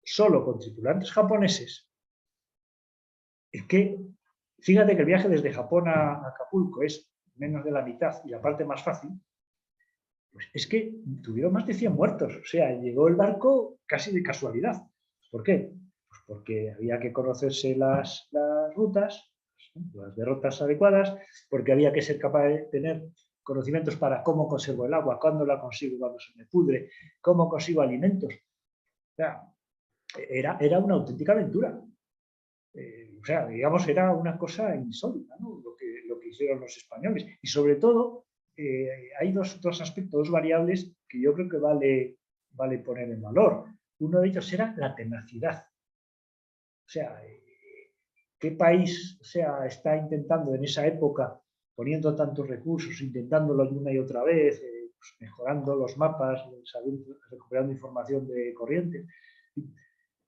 solo con tripulantes japoneses, es que Fíjate que el viaje desde Japón a Acapulco es menos de la mitad y la parte más fácil. Pues es que tuvieron más de 100 muertos. O sea, llegó el barco casi de casualidad. ¿Por qué? Pues porque había que conocerse las rutas, las derrotas adecuadas, porque había que ser capaz de tener conocimientos para cómo conservo el agua, cuándo la consigo, cuando se me pudre, cómo consigo alimentos. O sea, era una auténtica aventura. O sea, digamos, era una cosa insólita, ¿no? Lo que hicieron los españoles. Y sobre todo, hay dos aspectos, dos variables que yo creo que vale poner en valor. Uno de ellos era la tenacidad. O sea, ¿qué país, o sea, está intentando en esa época, poniendo tantos recursos, intentándolo una y otra vez, pues mejorando los mapas, recuperando información de corriente,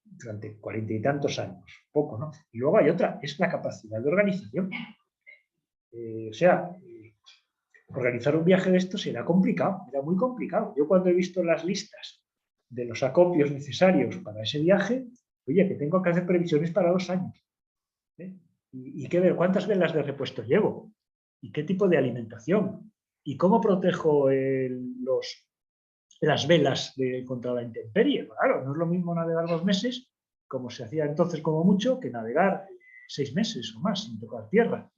durante 40 y tantos años? Poco, ¿no? Y luego hay otra, es la capacidad de organización. O sea, organizar un viaje de estos era complicado, era muy complicado. Yo cuando he visto las listas de los acopios necesarios para ese viaje, oye, que tengo que hacer previsiones para 2 años. Y que ver cuántas velas de repuesto llevo, y qué tipo de alimentación, y cómo protejo las velas contra la intemperie. Claro, no es lo mismo navegar 2 meses, como se hacía entonces como mucho, que navegar 6 meses o más sin tocar tierra.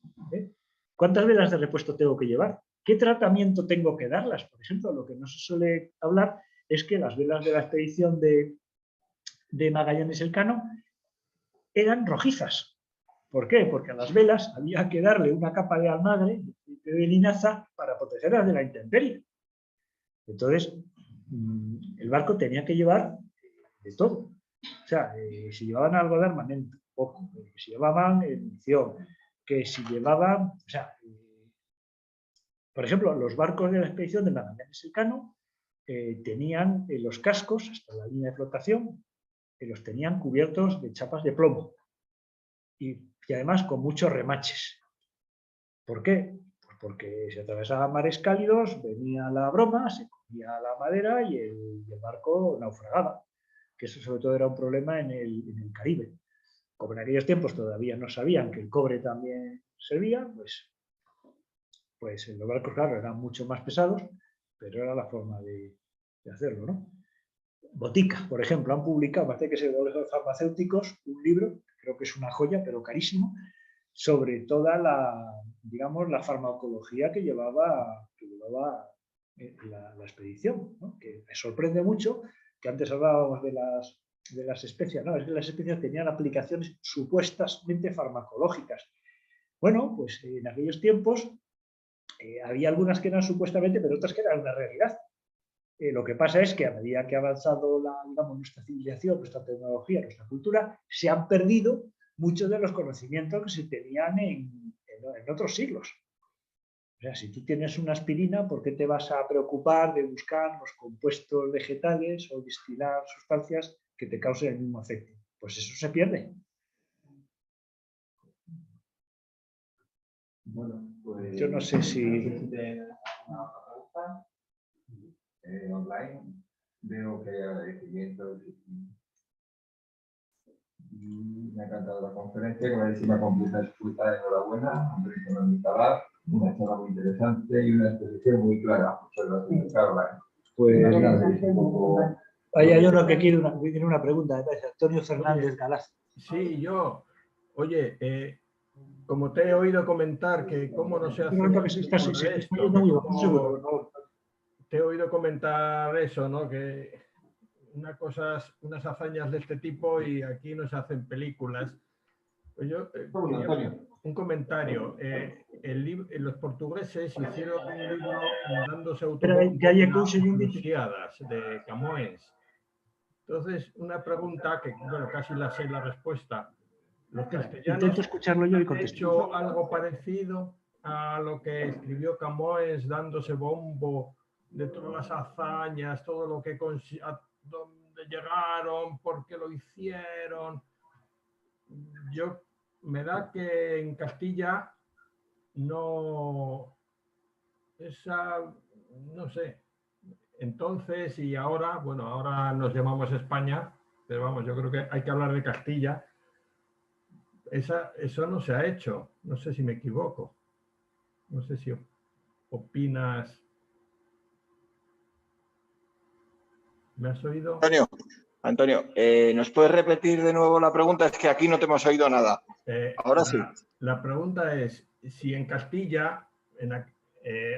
¿Cuántas velas de repuesto tengo que llevar? ¿Qué tratamiento tengo que darlas? Por ejemplo, lo que no se suele hablar es que las velas de la expedición de Magallanes Elcano eran rojizas. ¿Por qué? Porque a las velas había que darle una capa de almagre, de linaza, para protegerlas de la intemperie. Entonces, el barco tenía que llevar de todo. O sea, si llevaban algo de armamento, poco, que si llevaban munición, que si llevaban, o sea, por ejemplo, los barcos de la expedición de Magallanes Elcano tenían los cascos, hasta la línea de flotación, los tenían cubiertos de chapas de plomo y además con muchos remaches. ¿Por qué? Pues porque se atravesaban mares cálidos, venía la broma, se comía la madera y el barco naufragaba, que eso sobre todo era un problema en el Caribe. Como en aquellos tiempos todavía no sabían que el cobre también servía, pues los barcos, claro, eran mucho más pesados, pero era la forma de hacerlo, ¿no? Botica, por ejemplo, han publicado, parece que es el Colegio de Farmacéuticos, un libro, creo que es una joya, pero carísimo, sobre toda digamos, la farmacología que llevaba la expedición, ¿no? Que me sorprende mucho, que antes hablábamos de las especias, ¿no? Es que las especias tenían aplicaciones supuestamente farmacológicas. Bueno, pues en aquellos tiempos había algunas que eran supuestamente, pero otras que eran una realidad. Lo que pasa es que a medida que ha avanzado digamos, nuestra civilización, nuestra tecnología, nuestra cultura, se han perdido muchos de los conocimientos que se tenían en otros siglos. O sea, si tú tienes una aspirina, ¿por qué te vas a preocupar de buscar los compuestos vegetales o destilar sustancias que te causen el mismo efecto? Pues eso se pierde. Bueno, pues yo no sé si... online veo que hay agradecimientos y me ha encantado la conferencia, clarísima, completa, expuesta, enhorabuena, una charla muy interesante y una exposición muy clara. Muchas gracias, Caroline. Pues ahí hay uno que tiene una pregunta, me parece, Antonio Fernández Galaz. Sí, yo. Oye, como te he oído comentar que cómo no se hace te he oído comentar eso, ¿no? Que unas hazañas de este tipo y aquí no se hacen películas. Pues yo un comentario. Los portugueses hicieron un libro dándose autobombo de Camões. Entonces, una pregunta que, bueno, casi la sé la respuesta. Los castellanos intento escucharlo yo y han hecho algo parecido a lo que escribió Camões, dándose bombo de todas las hazañas, todo lo que a dónde llegaron, por qué lo hicieron. Me da que en Castilla no sé. Entonces y ahora, bueno, ahora nos llamamos España, pero vamos, yo creo que hay que hablar de Castilla. eso no se ha hecho. No sé si me equivoco. No sé si opinas. ¿Me has oído? Antonio, ¿nos puedes repetir de nuevo la pregunta? Es que aquí no te hemos oído nada. Ahora sí. La pregunta es si en Castilla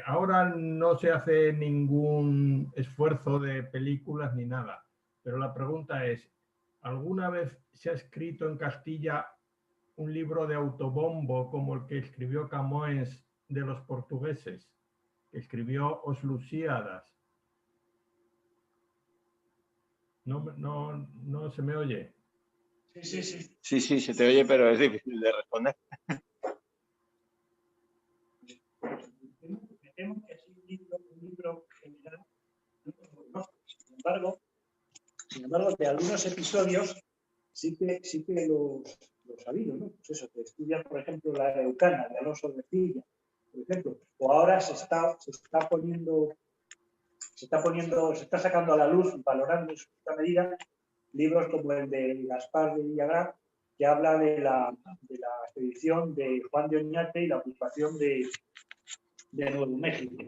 ahora no se hace ningún esfuerzo de películas ni nada, pero la pregunta es, ¿alguna vez se ha escrito en Castilla un libro de autobombo como el que escribió Camões de los portugueses, que escribió Os Lusíadas? No se me oye. Sí, se te oye, pero es difícil de responder. Me temo que ha sido un libro general. Sin embargo, de algunos episodios sí que los ha habido, ¿no? Pues eso, que estudian, por ejemplo, la Araucana de Alonso de Cilla, por ejemplo, o ahora se está sacando a la luz, valorando en su justa medida, libros como el de Gaspar de Villagrán, que habla de la expedición de Juan de Oñate y la ocupación de Nuevo México.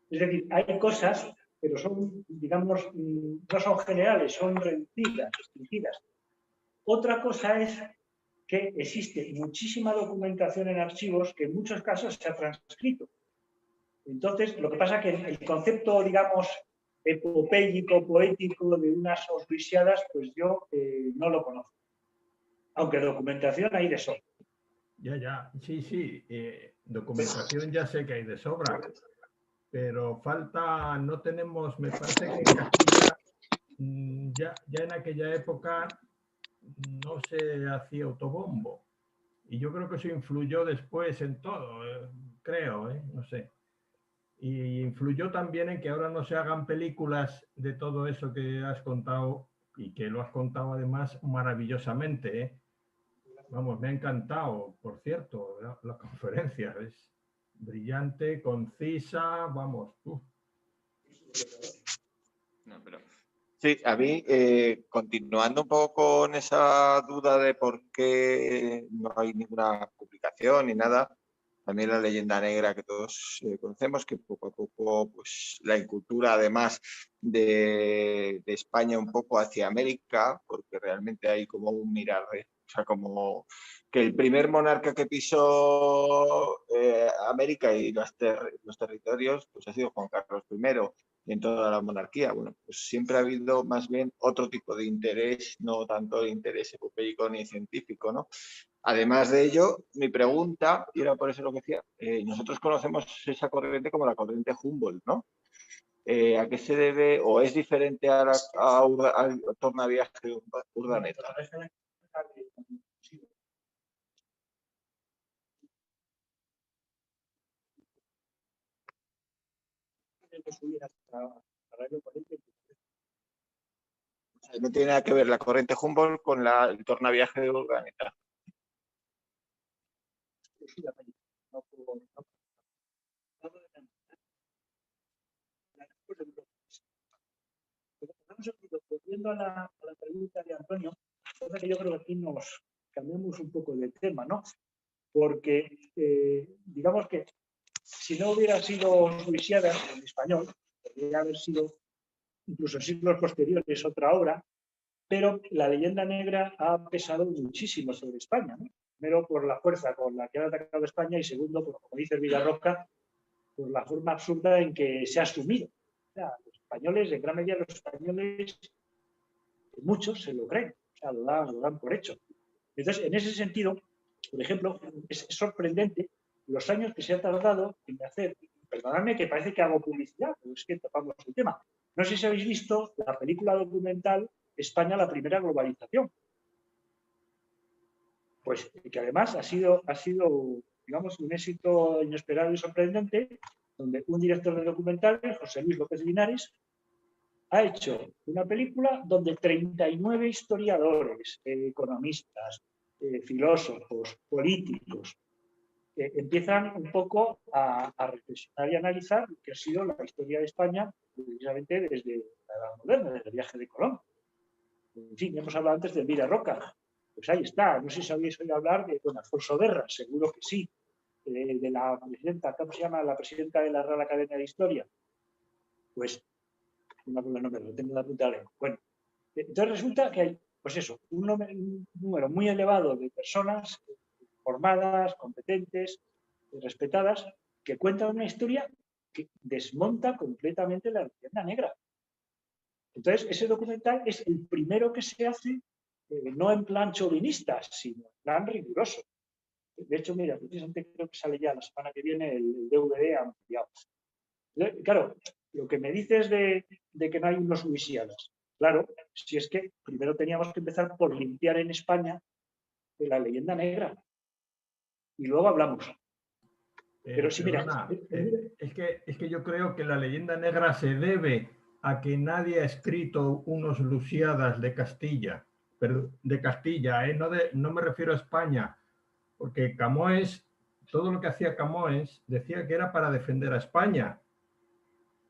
Es decir, hay cosas, pero son, digamos, no son generales, son reducidas, restringidas. Otra cosa es que existe muchísima documentación en archivos que en muchos casos se ha transcrito. Entonces, lo que pasa es que el concepto, digamos, epopéyico, poético de unas Os Lusíadas, pues yo no lo conozco. Aunque documentación hay de sobra. Ya, sí, documentación ya sé que hay de sobra, pero falta, no tenemos, me parece que en Castilla ya en aquella época no se hacía autobombo. Y yo creo que eso influyó después en todo, creo, no sé. Y influyó también en que ahora no se hagan películas de todo eso que has contado y que lo has contado además maravillosamente, ¿eh? Vamos, me ha encantado, por cierto, la conferencia. Es brillante, concisa, vamos. No, pero... Sí, a mí, continuando un poco con esa duda de por qué no hay ninguna publicación ni nada, también la leyenda negra que todos conocemos, que poco a poco pues, la incultura además de España un poco hacia América, porque realmente hay como un mirar, o sea, como que el primer monarca que pisó América y los territorios pues ha sido Juan Carlos I. En toda la monarquía. Bueno, pues siempre ha habido más bien otro tipo de interés, no tanto de interés epopeico ni científico, ¿no? Además de ello, mi pregunta, y era por eso lo que decía, nosotros conocemos esa corriente como la corriente Humboldt, ¿no? ¿A qué se debe o es diferente al tornaviaje Urdaneta? No tiene nada que ver la corriente Humboldt con el tornaviaje de Urdaneta. Volviendo a la pregunta de Antonio, que yo creo que aquí nos cambiamos un poco de tema, ¿no? Porque digamos que si no hubiera sido Os Lusíadas en español, podría haber sido incluso en siglos posteriores otra obra, pero la leyenda negra ha pesado muchísimo sobre España, ¿no? Primero por la fuerza con la que ha atacado España y segundo, por, como dice Villarroca, por la forma absurda en que se ha asumido. O sea, los españoles, en gran medida los españoles, muchos se lo creen, o sea, lo dan por hecho. Entonces, en ese sentido, por ejemplo, es sorprendente los años que se ha tardado en hacer, perdonadme que parece que hago publicidad, pero es que topamos el tema. No sé si habéis visto la película documental España, la primera globalización. Pues que además ha sido, digamos, un éxito inesperado y sorprendente, donde un director de documentales, José Luis López Linares, ha hecho una película donde 39 historiadores, economistas, filósofos, políticos, empiezan un poco a reflexionar y analizar lo que ha sido la historia de España precisamente desde la Edad Moderna, desde el viaje de Colón. En fin, hemos hablado antes de Villarroca. Pues ahí está. No sé si habéis oído hablar de don Alfonso Guerra, seguro que sí. De la presidenta, ¿cómo se llama? La presidenta de la Real Academia de Historia. Pues, no me acuerdo el nombre, lo tengo en la punta de la lengua. Bueno, entonces resulta que hay, pues eso, un número muy elevado de personas formadas, competentes, respetadas, que cuentan una historia que desmonta completamente la leyenda negra. Entonces, ese documental es el primero que se hace, no en plan chauvinista, sino en plan riguroso. De hecho, mira, precisamente creo que sale ya la semana que viene el DVD ampliado. Claro, lo que me dices de que no hay unos Luisianas, claro, si es que primero teníamos que empezar por limpiar en España de la leyenda negra. Y luego hablamos. Pero sí, mira. Es que yo creo que la leyenda negra se debe a que nadie ha escrito unos Lusiadas de Castilla, pero de Castilla, no me refiero a España, porque Camões, todo lo que hacía Camões decía que era para defender a España,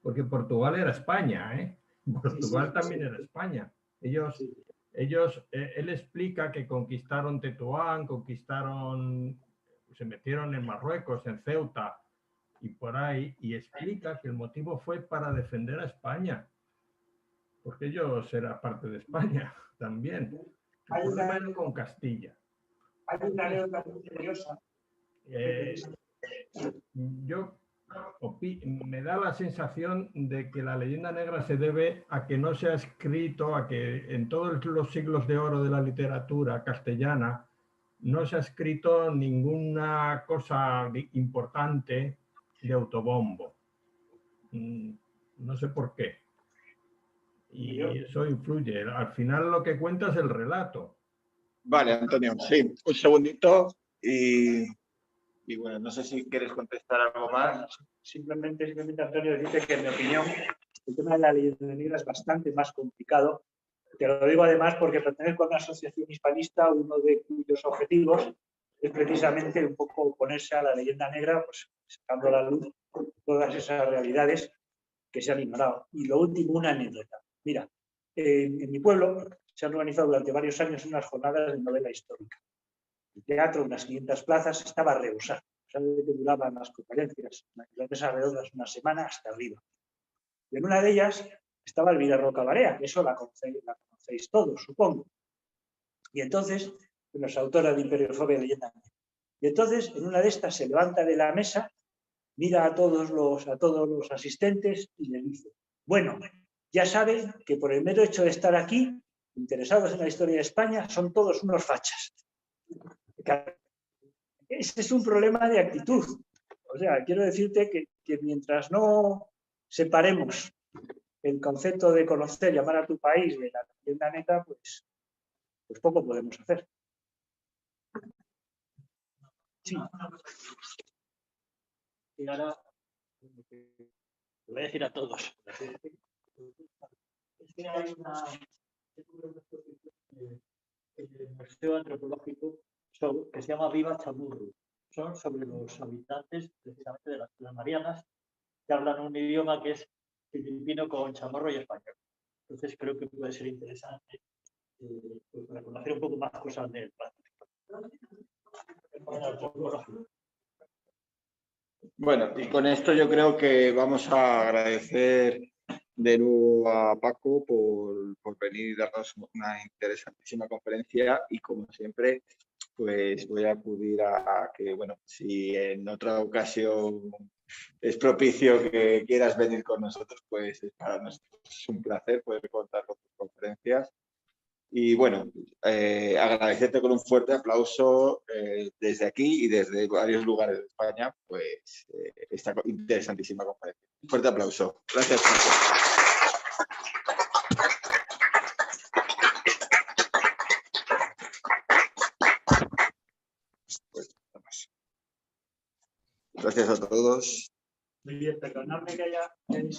porque Portugal era España, ¿eh? Portugal también era España. Él explica que conquistaron Tetuán, se metieron en Marruecos, en Ceuta y por ahí, y explica que el motivo fue para defender a España, porque ellos eran parte de España también. El problema era con Castilla. Hay una anécdota muy curiosa. Me da la sensación de que la leyenda negra se debe a que no se ha escrito, a que en todos los siglos de oro de la literatura castellana no se ha escrito ninguna cosa importante de autobombo. No sé por qué. Y eso influye. Al final lo que cuenta es el relato. Vale, Antonio, sí, un segundito y bueno, no sé si quieres contestar algo más. Simplemente, Antonio, decirte que en mi opinión el tema de la leyenda negra es bastante más complicado. Te lo digo además porque pertenezco a una asociación hispanista, uno de cuyos objetivos es precisamente un poco oponerse a la leyenda negra, pues sacando a la luz todas esas realidades que se han ignorado. Y lo último, una anécdota. Mira, en mi pueblo se han organizado durante varios años unas jornadas de novela histórica. El teatro, unas 500 plazas, estaba rebosado. ¿Sabes que duraban las conferencias? Las mesas redondas una semana hasta arriba. Y en una de ellas estaba Elvira Roca Barea, que eso la conocéis todos, supongo. Y entonces, los autores de Imperiofobia y Leyenda Negra. Y entonces, en una de estas, se levanta de la mesa, mira a todos los asistentes y le dice: bueno, ya saben que por el mero hecho de estar aquí, interesados en la historia de España, son todos unos fachas. Ese es un problema de actitud. O sea, quiero decirte que mientras no separemos el concepto de conocer, llamar a tu país de la leyenda negra, pues poco podemos hacer. Sí. Y ahora lo voy a decir a todos. Es que hay el Museo Antropológico que se llama Viva Chamorro. Son sobre los habitantes precisamente de las Islas Marianas que hablan un idioma que es filipino con chamorro y español. Entonces creo que puede ser interesante pues para conocer un poco más cosas del Pacífico. Bueno, y con esto yo creo que vamos a agradecer de nuevo a Paco por venir y darnos una interesantísima conferencia y como siempre pues voy a acudir a que, bueno, si en otra ocasión es propicio que quieras venir con nosotros, pues para nosotros es un placer poder contar con tus conferencias. Y bueno, agradecerte con un fuerte aplauso desde aquí y desde varios lugares de España, pues esta interesantísima conferencia. Un fuerte aplauso. Gracias, Paco. Gracias a todos. Muy bien, perdonadme que haya